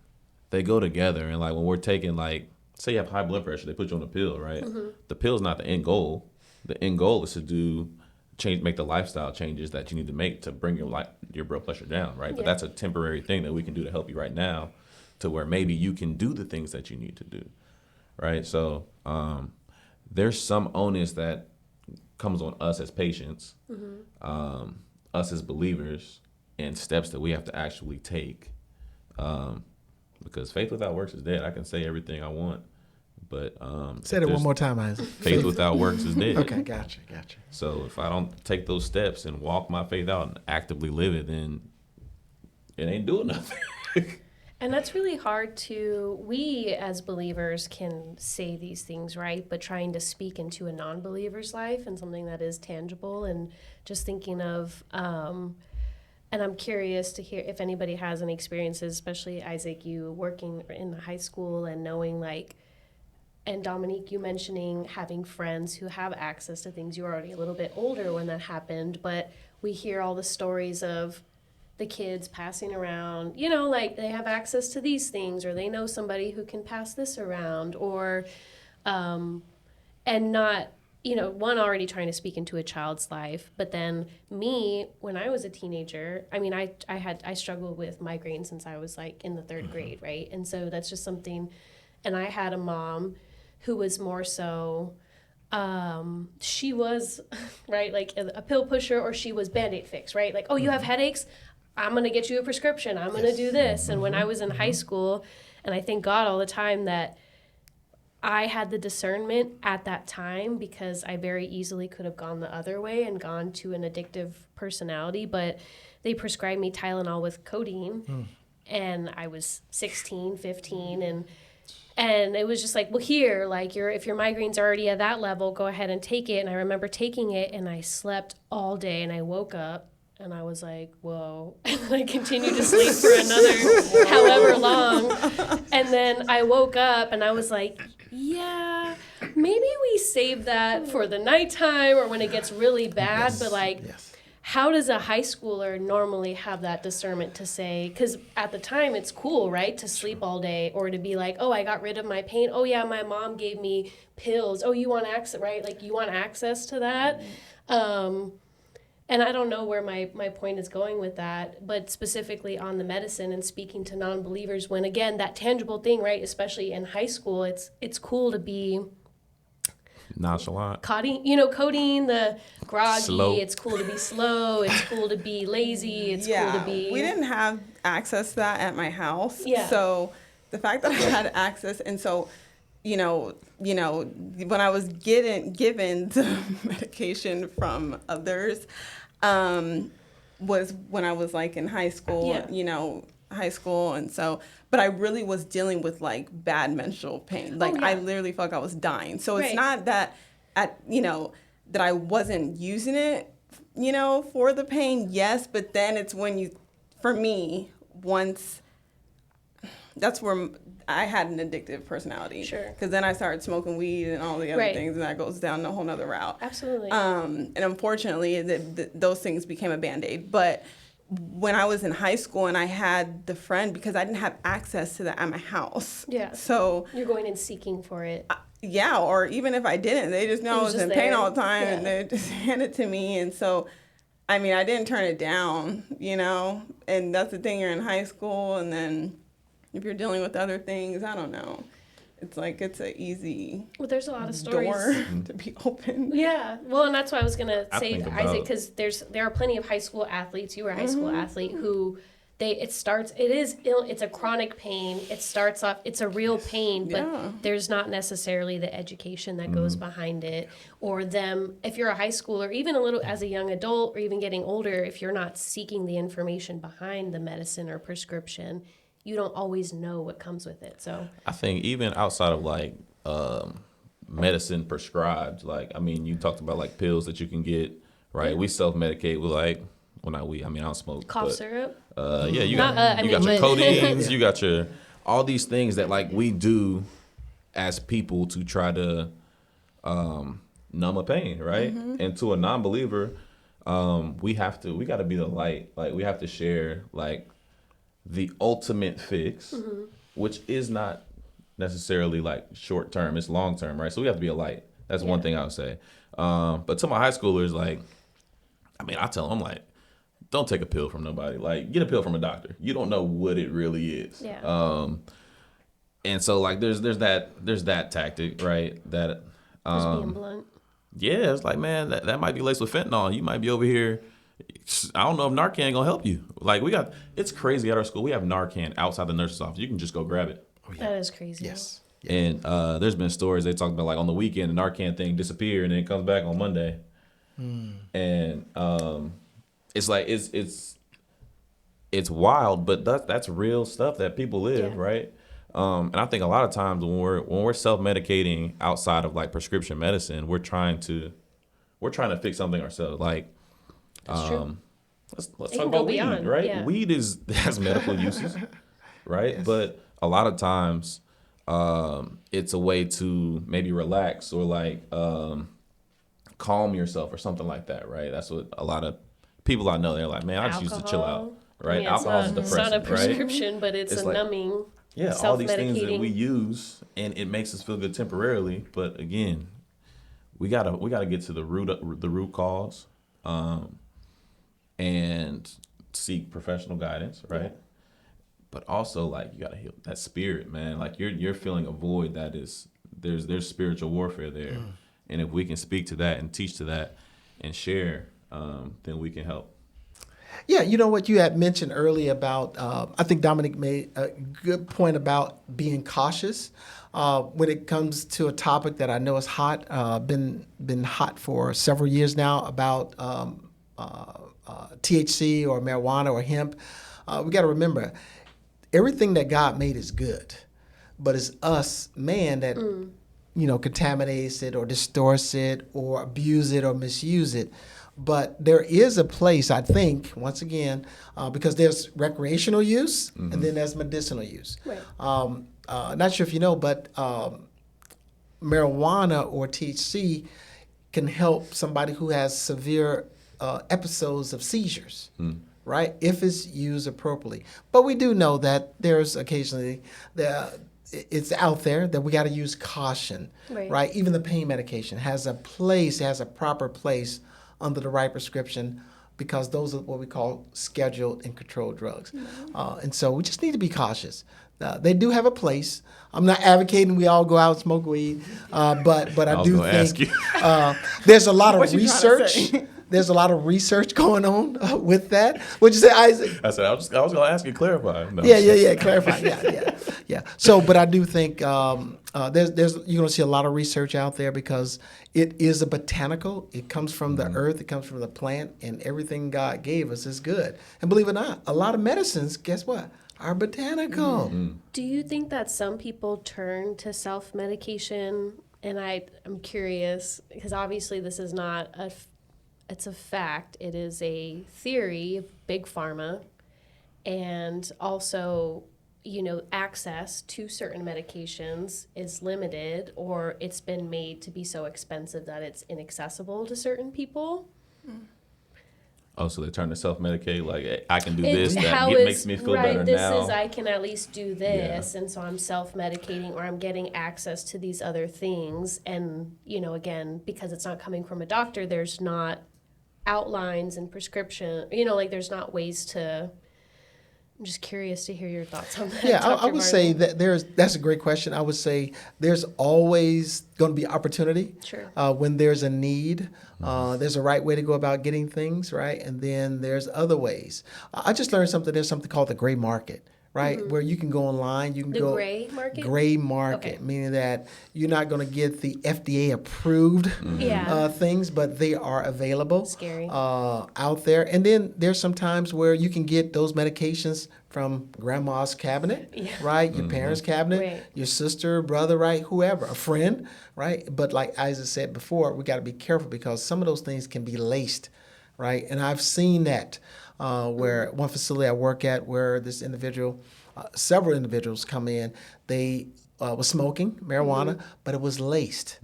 they go together. And like when we're taking, like, say you have high blood pressure, they put you on a pill, right? The pill is not the end goal. The end goal is to make the lifestyle changes that you need to make to bring your blood pressure down, right? But that's a temporary thing that we can do to help you right now, to where maybe you can do the things that you need to do, right? So there's some onus that comes on us as patients, us as believers, and steps that we have to actually take. Because faith without works is dead. I can say everything I want, but Say it one more time, Isaac. faith without works is dead. Okay, gotcha. So if I don't take those steps and walk my faith out and actively live it, then it ain't doing nothing. And that's really hard to, we as believers can say these things, right? But trying to speak into a non-believer's life and something that is tangible, and just thinking of, and I'm curious to hear if anybody has any experiences, especially Isaac, you working in the high school and knowing like, and Dominique, you mentioning having friends who have access to things. You were already a little bit older when that happened, but we hear all the stories of the kids passing around, you know, like they have access to these things, or they know somebody who can pass this around, or, and not, you know, one, already trying to speak into a child's life, but then me, when I was a teenager, I mean, I struggled with migraines since I was like in the third grade, right? And so that's just something, and I had a mom who was more so, she was, right, like a pill pusher, or she was Band-Aid fix, right? Like, oh, you have headaches? I'm going to get you a prescription. I'm going to do this. And when I was in high school, and I thank God all the time that I had the discernment at that time, because I very easily could have gone the other way and gone to an addictive personality, but they prescribed me Tylenol with codeine, and I was 16, 15, and it was just like, well, here, like if your migraine's already at that level, go ahead and take it. And I remember taking it, and I slept all day, and I woke up and I was like, whoa. And then I continued to sleep for another however long. And then I woke up and I was like, yeah, maybe we save that for the nighttime or when it gets really bad. But like, how does a high schooler normally have that discernment to say, because at the time it's cool, right, to sleep all day, or to be like, oh, I got rid of my pain. Oh, yeah, my mom gave me pills. Oh, you want access, right? Like, you want access to that. And I don't know where my point is going with that, but specifically on the medicine and speaking to non-believers, when, again, that tangible thing, right, especially in high school, it's cool to be nonchalant. Codeine, the groggy, Slow. It's cool to be slow, it's cool to be lazy, it's cool to be... We didn't have access to that at my house. Yeah. So the fact that I had access, and so, you know, when I was given the medication from others, was when I was like in high school, and so, but I really was dealing with like bad menstrual pain. Like I literally felt like I was dying. So it's not that that I wasn't using it, for the pain. Yes. But then it's when for me, once that's where I had an addictive personality. Sure. Because then I started smoking weed and all the other things, and that goes down a whole nother route. Absolutely. And unfortunately, those things became a Band-Aid. But when I was in high school and I had the friend, because I didn't have access to that at my house. Yeah. So you're going and seeking for it. Or even if I didn't, they just know I was in pain all the time, and they just hand it to me. And so, I mean, I didn't turn it down, and that's the thing, you're in high school, and then if you're dealing with other things, I don't know. It's like it's an easy there's a lot of stories door to be open. Yeah. Well, and that's why I was going to say to Isaac, because there are plenty of high school athletes. You were a high school athlete who it's a chronic pain. It starts off, it's a real pain, but there's not necessarily the education that goes behind it, or them, if you're a high schooler, even a little as a young adult, or even getting older, if you're not seeking the information behind the medicine or prescription, you don't always know what comes with it. So I think even outside of like medicine prescribed, like, I mean, you talked about like pills that you can get, right? We self-medicate with like, well, not we, I mean, I don't smoke. Cough syrup. You got your codeines, you got your, all these things that like we do as people to try to numb a pain, right? And to a non-believer, we got to be the light. Like, we have to share like the ultimate fix, which is not necessarily like short term, it's long term, right? So we have to be a light. That's one thing I would say. But to my high schoolers, like, I mean, I tell them, like, don't take a pill from nobody. Like, get a pill from a doctor. You don't know what it really is. Yeah. and so like there's that tactic, right? That Just being blunt. yeah, it's like, man, that might be laced with fentanyl. You might be over here. I don't know if Narcan gonna help you. Like it's crazy at our school. We have Narcan outside the nurse's office. You can just go grab it. That is crazy. Yes. And there's been stories they talked about like on the weekend the Narcan thing disappeared and then it comes back on Monday. And it's like it's wild, but that's real stuff that people live, Yeah. right? And I think a lot of times when we're self-medicating outside of like prescription medicine, we're trying to fix something ourselves. Like That's true. let's It talk can go about weed, beyond, right? yeah. Weed has medical uses, right? Yes. But a lot of times it's a way to maybe relax or like calm yourself or something like that, right? That's what a lot of people I know, they're like, man, I just used to chill out, right? Yeah, Alcohol is it's not a depressant, right? prescription, but it's It's a like- numbing. Yeah, all these things that self-medicating. we use, and it makes us feel good temporarily. But again, we gotta get to the root cause, and seek professional guidance, right? Yeah. But also, like, you gotta heal that spirit, man. Like you're feeling a void that is there's spiritual warfare there, and if we can speak to that and teach to that and share, then we can help. Yeah, you know what you had mentioned earlier about, I think Dominic made a good point about being cautious when it comes to a topic that I know is hot, been hot for several years now about THC or marijuana or hemp. We got to remember, everything that God made is good, but it's us, man, that contaminates it or distorts it or abuse it or misuse it. But there is a place, I think, once again, because there's recreational use and then there's medicinal use. Right. Not sure if you know, but marijuana or THC can help somebody who has severe episodes of seizures, right? If it's used appropriately. But we do know that there's occasionally it's out there that we got to use caution, right? Even the pain medication has a place, has a proper place under the right prescription, because those are what we call scheduled and controlled drugs. And so we just need to be cautious. They do have a place. I'm not advocating we all go out and smoke weed, but I do think there's a lot of What you trying to research. say? There's a lot of research going on with that. What'd you say, Isaac? I said I was going to ask you to clarify. No. Yeah. Clarify. Yeah. So, but I do think there's you're going to see a lot of research out there because it is a botanical. It comes from the earth. It comes from the plant, and everything God gave us is good. And believe it or not, a lot of medicines, guess what, are botanical. Do you think that some people turn to self-medication? And I'm curious, because obviously this is not it's a fact. It is a theory of big pharma, and also, access to certain medications is limited, or it's been made to be so expensive that it's inaccessible to certain people. Oh, so they turn to self-medicate, like, I can do It's this, how makes me feel better this now. is, I can at least do this, and so I'm self-medicating, or I'm getting access to these other things. And, again, because it's not coming from a doctor, there's not outlines and prescription, there's not ways to... I'm just curious to hear your thoughts on that. Yeah, I Dr. would say Martin. that that's a great question. I would say there's always going to be opportunity. Sure. When there's a need, there's a right way to go about getting things, right? And then there's other ways. I just learned something. There's something called the gray market, right? Where you can go online. You can The go gray market? Gray market, Okay. meaning that you're not going to get the FDA approved Yeah. things, but they are available. Scary. Out there. And then there's some times where you can get those medications from grandma's cabinet, Yeah. right? Your parents' cabinet, Right. your sister, brother, right? Whoever, a friend, right? But like Isaac said before, we got to be careful because some of those things can be laced, right? And I've seen that where one facility I work at, where this individual, several individuals come in, they was smoking marijuana, but it was laced.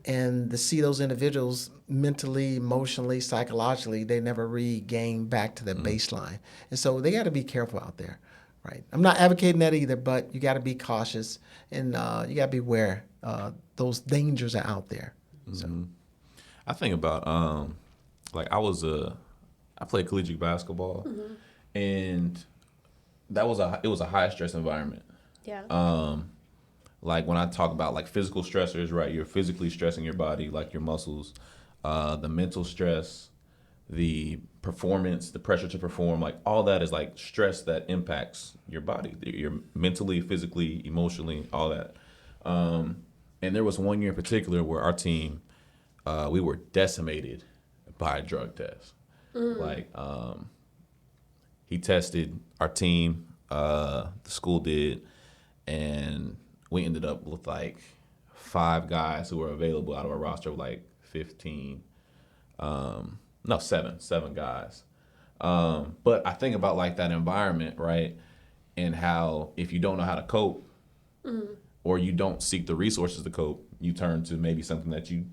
And to see those individuals mentally, emotionally, psychologically, they never regain back to their baseline. And so they got to be careful out there, right? I'm not advocating that either, but you got to be cautious and you got to be aware those dangers are out there. So. I think about like I played collegiate basketball, and it was a high stress environment. Yeah. Like when I talk about like physical stressors, right? You're physically stressing your body, like your muscles, the mental stress, the performance, the pressure to perform, like all that is like stress that impacts your body. You're mentally, physically, emotionally, all that. And there was one year in particular where our team, we were decimated by a drug test. Like he tested our team, the school did, and we ended up with like 5 guys who were available out of a roster of like 15. No, seven guys. But I think about like that environment, right? And how if you don't know how to cope or you don't seek the resources to cope, you turn to maybe something that you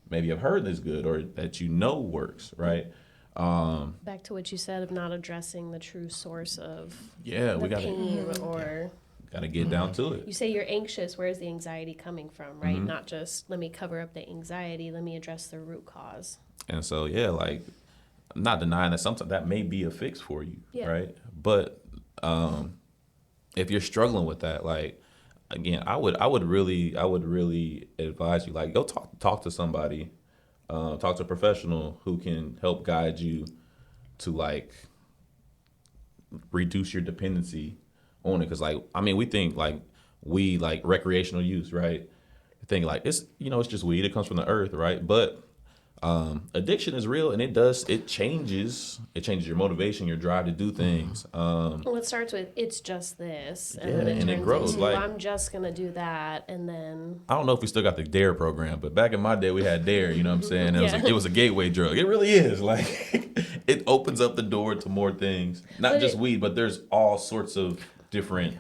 maybe have heard is good or that you know works, right? Back to what you said of not addressing the true source of Yeah, the we pain or gotta get down to it. you say you're anxious, where's the anxiety coming from, right? Not just let me cover up the anxiety, let me address the root cause. And so, yeah, like, I'm not denying that sometimes that may be a fix for you, Yeah. right? But if you're struggling with that, like, again, I would really advise you, like, go talk to somebody, talk to a professional who can help guide you to like reduce your dependency on it. Because, like, I mean, we think like recreational use, right? Think like it's just weed. It comes from the earth, right? But addiction is real, and it changes your motivation, your drive to do things. Well, it starts with it's just this, and Yeah, then it and it turns grows, into like- I'm just gonna do that, and then I don't know if we still got the DARE program, but back in my day we had DARE. You know what I'm saying? Yeah. It was a gateway drug. It really is. Like it opens up the door to more things, not But just it- weed, but there's all sorts of different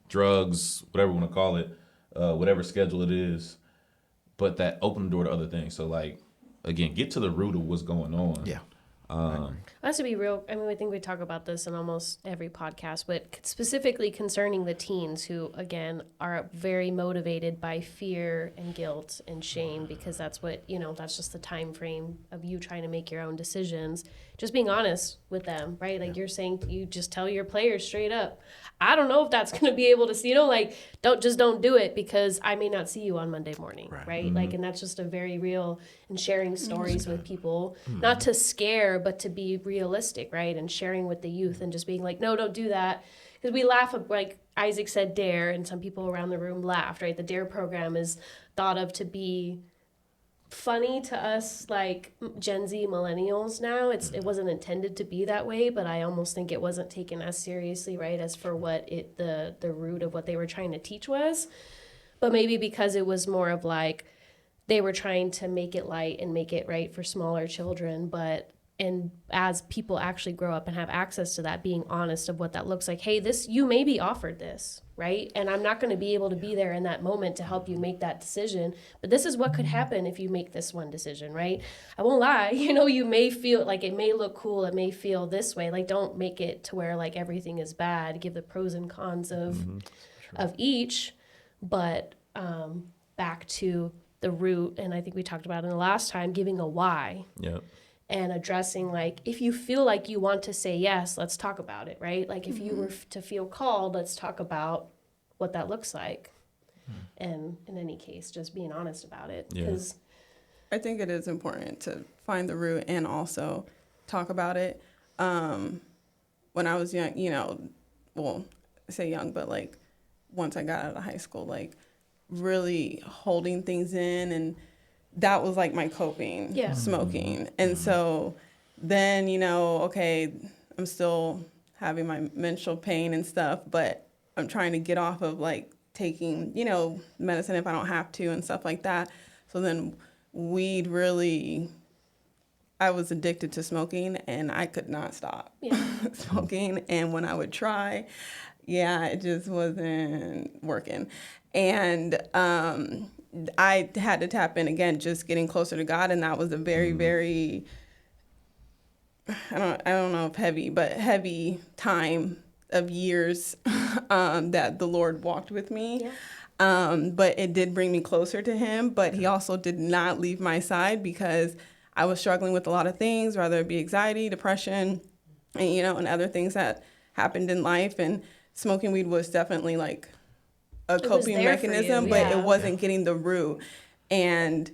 drugs, whatever you want to call it, whatever schedule it is. But that opened the door to other things. So like, again, get to the root of what's going on. Yeah. Has to be real. I mean, I think we talk about this in almost every podcast, but specifically concerning the teens who, again, are very motivated by fear and guilt and shame because that's what, that's just the time frame of you trying to make your own decisions. Just being honest with them, right? Like you're saying, you just tell your players straight up, I don't know if that's going to be able to see, like, don't do it because I may not see you on Monday morning, right? Like, and that's just a very real and sharing stories with people, not to scare, but to be realistic, right? And sharing with the youth and just being like, no, don't do that. Because we laugh, like Isaac said, DARE, and some people around the room laughed, right? The DARE program is thought of to be funny to us, like Gen Z millennials now. It wasn't intended to be that way, but I almost think it wasn't taken as seriously, right, as for what the root of what they were trying to teach was. But maybe because it was more of like they were trying to make it light and make it right for smaller children, and as people actually grow up and have access to that, being honest of what that looks like. Hey, you may be offered this, right? And I'm not going to be able to be there in that moment to help you make that decision. But this is what could happen if you make this one decision, right? I won't lie. You may feel like it may look cool. It may feel this way. Like, don't make it to where like everything is bad. Give the pros and cons of each. But back to the root, and I think we talked about it in the last time, giving a why. Yep. And addressing, like, if you feel like you want to say yes, let's talk about it, right? Like, if you were to feel called, let's talk about what that looks like. And in any case, just being honest about it. Yeah. Because I think it is important to find the root and also talk about it. When I was young, well, I say young, but like once I got out of high school, like really holding things in, and that was like my coping, smoking. And so then, okay, I'm still having my menstrual pain and stuff, but I'm trying to get off of like taking, medicine if I don't have to and stuff like that. So then weed really, I was addicted to smoking and I could not stop smoking. And when I would try, it just wasn't working. And I had to tap in again, just getting closer to God. And that was a very, very, I don't know if heavy time of years that the Lord walked with me. But it did bring me closer to him. But he also did not leave my side because I was struggling with a lot of things, whether it be anxiety, depression, and, and other things that happened in life. And smoking weed was definitely like a coping there for you, mechanism, but yeah. it wasn't getting the root. And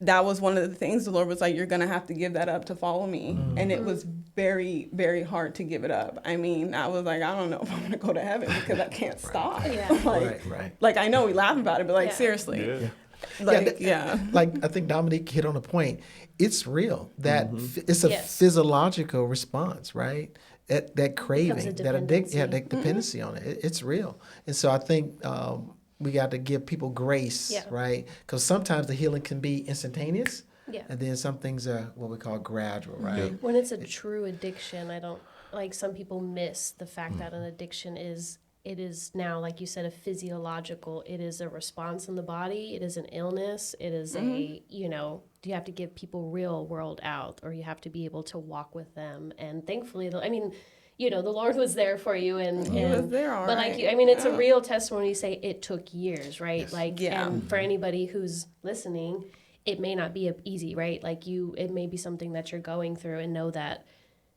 that was one of the things the Lord was like, you're going to have to give that up to follow me. And it was very, very hard to give it up. I mean, I was like, I don't know if I'm going to go to heaven because I can't stop. Yeah. like, like, I know we laugh about it, but like, Yeah. seriously. Yeah. Like, Like I think Dominique hit on a point. It's real. That it's a Yes. physiological response, right? That craving, a that dependency. that dependency on it. It's real. And so I think we got to give people grace, Yeah. right? Because sometimes the healing can be instantaneous, Yeah. and then some things are what we call gradual, right? When it's a true addiction, I don't like some people miss the fact that an addiction is now, like you said, a physiological, it is a response in the body, it is an illness, it is a, you have to give people real world out, or you have to be able to walk with them. And thankfully, the Lord was there for you, and He was there, all but right. it's a real testimony. You say it took years, right? Yes. Like, Yeah. and for anybody who's listening, it may not be easy, right? Like it may be something that you're going through, and know that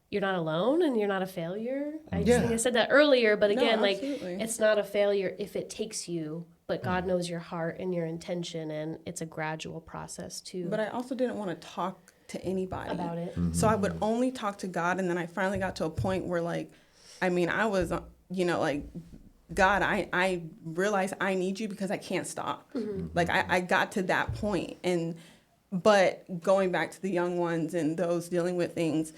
you're not alone and you're not a failure. I just think I said that earlier, but again, absolutely. it's not a failure if it takes you, but God knows your heart and your intention, and it's a gradual process too. But I also didn't want to talk to anybody about it. So I would only talk to God. And then I finally got to a point where, like, I mean, I was, like, God, I realize I need you because I can't stop. Like, I got to that point. But going back to the young ones and those dealing with things,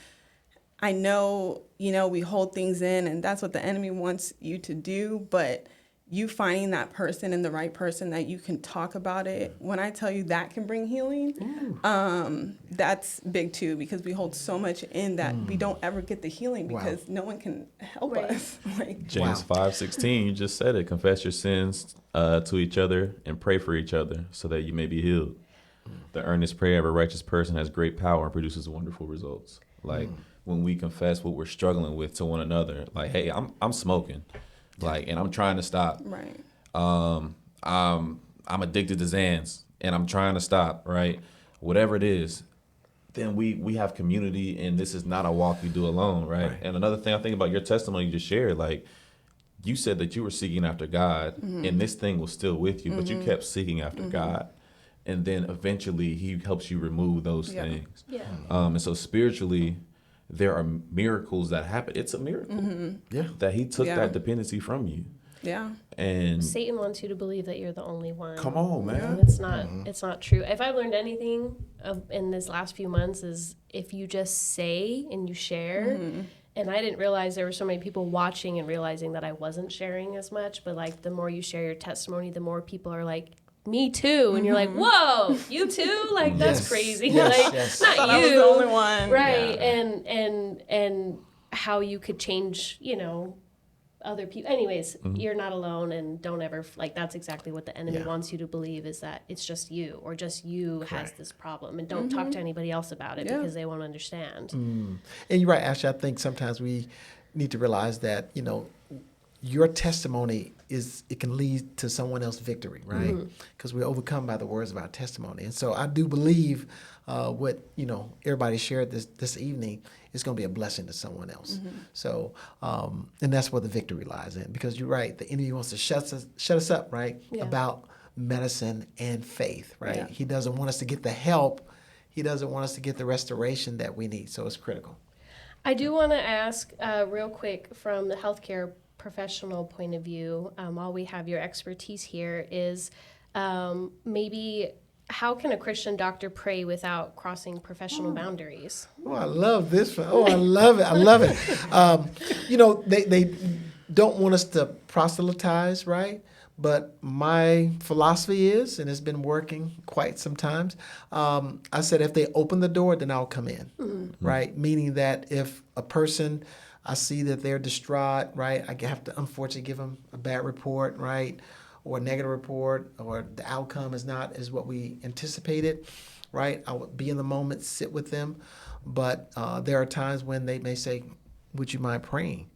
I know, we hold things in, and that's what the enemy wants you to do. But you finding that person and the right person that you can talk about it, when I tell you that can bring healing, that's big too, because we hold so much in that we don't ever get the healing because no one can help Right. us. Like, James 5:16, you just said it. Confess your sins to each other and pray for each other so that you may be healed. The earnest prayer of a righteous person has great power and produces wonderful results. Like when we confess what we're struggling with to one another, like, hey, I'm smoking, like, and I'm trying to stop. right. I'm addicted to Xans and I'm trying to stop, right? Whatever it is, then we have community, and this is not a walk you do alone, right? And another thing I think about your testimony you just shared, like, you said that you were seeking after God and this thing was still with you, but you kept seeking after God. And then eventually he helps you remove those things. Yeah. And so spiritually, there are miracles that happen. It's a miracle that he took that dependency from you. Yeah. And Satan wants you to believe that you're the only one. come on, man. And it's not. It's not true. If I've learned anything in this last few months, is if you just say and you share. And I didn't realize there were so many people watching and realizing that I wasn't sharing as much. But like, the more you share your testimony, the more people are like, me too. And you're like, whoa, you too? Like, that's Yes. crazy. Yes, Like, yes. not I you. was the only one. Right. And how you could change, other people. Anyways, you're not alone, and don't ever, that's exactly what the enemy wants you to believe, is that it's just you, or just you has this problem, and don't talk to anybody else about it because they won't understand. And you're right, Ashley. I think sometimes we need to realize that, your testimony it can lead to someone else's victory, right? Because we're overcome by the words of our testimony. And so I do believe what, everybody shared this evening is going to be a blessing to someone else. So, and that's where the victory lies in, because you're right. The enemy wants to shut us up, right? Yeah. About medicine and faith, right? Yeah. He doesn't want us to get the help. He doesn't want us to get the restoration that we need. So it's critical. I do want to ask real quick, from the healthcare professional point of view, while we have your expertise here, is maybe how can a Christian doctor pray without crossing professional boundaries? Oh, I love this one. Oh, I love it. I love it. They don't want us to proselytize, right? But my philosophy is, and it's been working quite some times, I said, if they open the door, then I'll come in, right? Meaning that if a person, I see that they're distraught, right? I have to unfortunately give them a bad report, right? Or a negative report, or the outcome is not as what we anticipated, right? I would be in the moment, sit with them. But there are times when they may say, would you mind praying?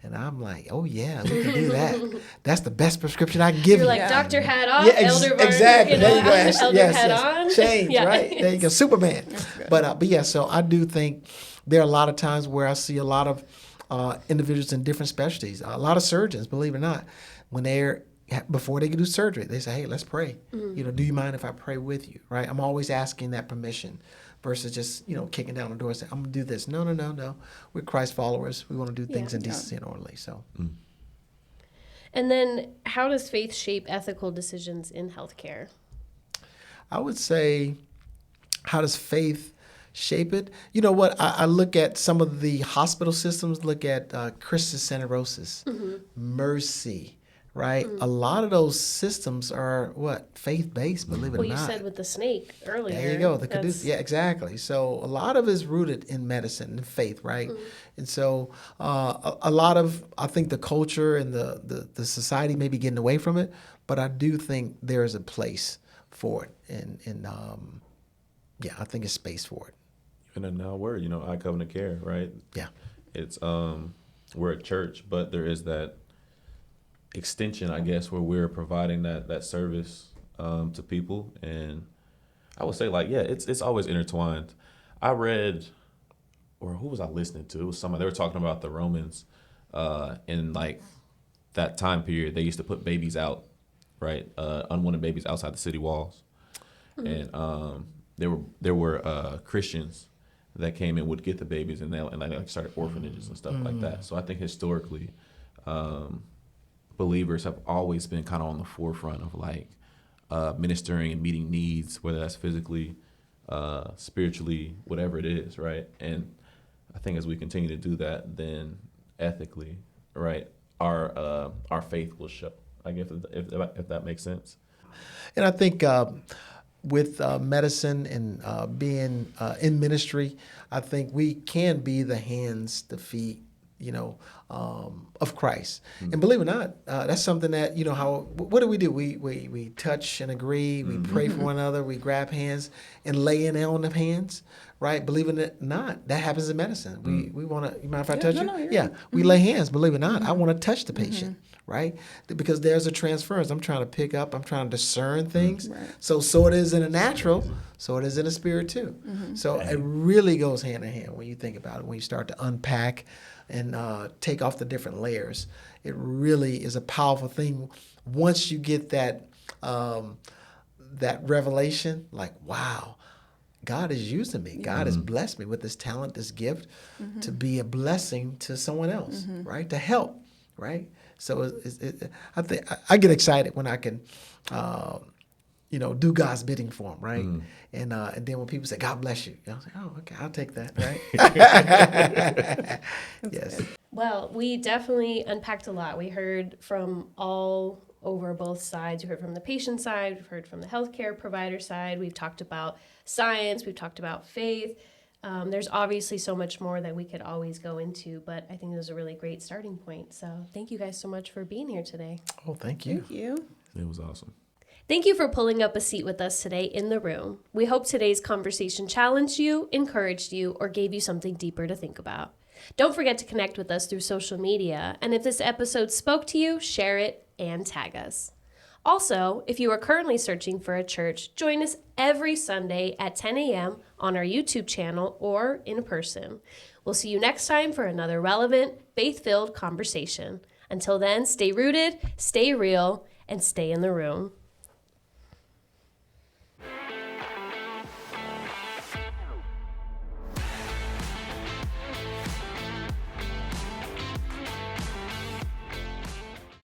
And I'm like, oh, yeah, we can do that. That's the best prescription I can give You're you. like, doctor hat off, Yeah, elder barn, exactly. There you go, Ashley. elder Yes, hat yes. on. Change, Yeah. right? There you go, Superman. But yeah, so I do think there are a lot of times where I see a lot of individuals in different specialties, a lot of surgeons, believe it or not, when they're before they can do surgery, they say, hey, let's pray. Do you mind if I pray with you, right? I'm always asking that permission versus just, kicking down the door and saying, I'm going to do this. No. We're Christ followers. We want to do things in decency and orderly. So. And then how does faith shape ethical decisions in healthcare? I would say, how does faith shape it? You know what? I look at some of the hospital systems, look at Christus Generosis, Mercy, right? A lot of those systems are faith-based, believe it or not. Well, you said with the snake earlier. There you go. Yeah, exactly. So a lot of it is rooted in medicine and faith, right? And so a lot of, I think the culture and the society may be getting away from it, but I do think there is a place for it. And I think it's space for it. And then now we're, I Covenant Care, right? Yeah. It's, we're a church, but there is that extension, I guess, where we're providing that service to people. And I would say, it's always intertwined. I read, or who was I listening to? It was somebody, they were talking about the Romans in that time period. They used to put babies out, right? Unwanted babies outside the city walls. And there were Christians that came and would get the babies, and they started orphanages and stuff like that. So I think historically, believers have always been kind of on the forefront of ministering and meeting needs, whether that's physically, spiritually, whatever it is, right? And I think as we continue to do that, then ethically, right, our faith will show. I guess if that makes sense. And I think with medicine and being in ministry, I think we can be the hands, the feet, of Christ. And believe it or not, that's something that, what do? We touch and agree, we pray for one another, we grab hands and lay in on the hands, right? Believe it or not, that happens in medicine. We want to, you mind if I touch you? We lay hands, believe it or not. I want to touch the patient, right? Because there's a transference. I'm trying to pick up, I'm trying to discern things. Right. So it is in the natural, so it is in the spirit too. So it really goes hand in hand when you think about it, when you start to unpack and take off the different layers. It really is a powerful thing once you get that revelation, wow, God is using me. God has blessed me with this talent, this gift to be a blessing to someone else, right? To help, right? So I think I get excited when I can do God's bidding for them, right? And then when people say, God bless you, I say, oh, okay, I'll take that, right? Yes. Well, we definitely unpacked a lot. We heard from all over both sides. We heard from the patient side, we've heard from the healthcare provider side, we've talked about science, we've talked about faith. There's obviously so much more that we could always go into, but I think it was a really great starting point. So thank you guys so much for being here today. Oh, thank you. Thank you. It was awesome. Thank you for pulling up a seat with us today in the room. We hope today's conversation challenged you, encouraged you, or gave you something deeper to think about. Don't forget to connect with us through social media, and if this episode spoke to you, share it and tag us. Also, if you are currently searching for a church, join us every Sunday at 10 a.m. on our YouTube channel or in person. We'll see you next time for another relevant, faith-filled conversation. Until then, stay rooted, stay real, and stay in the room.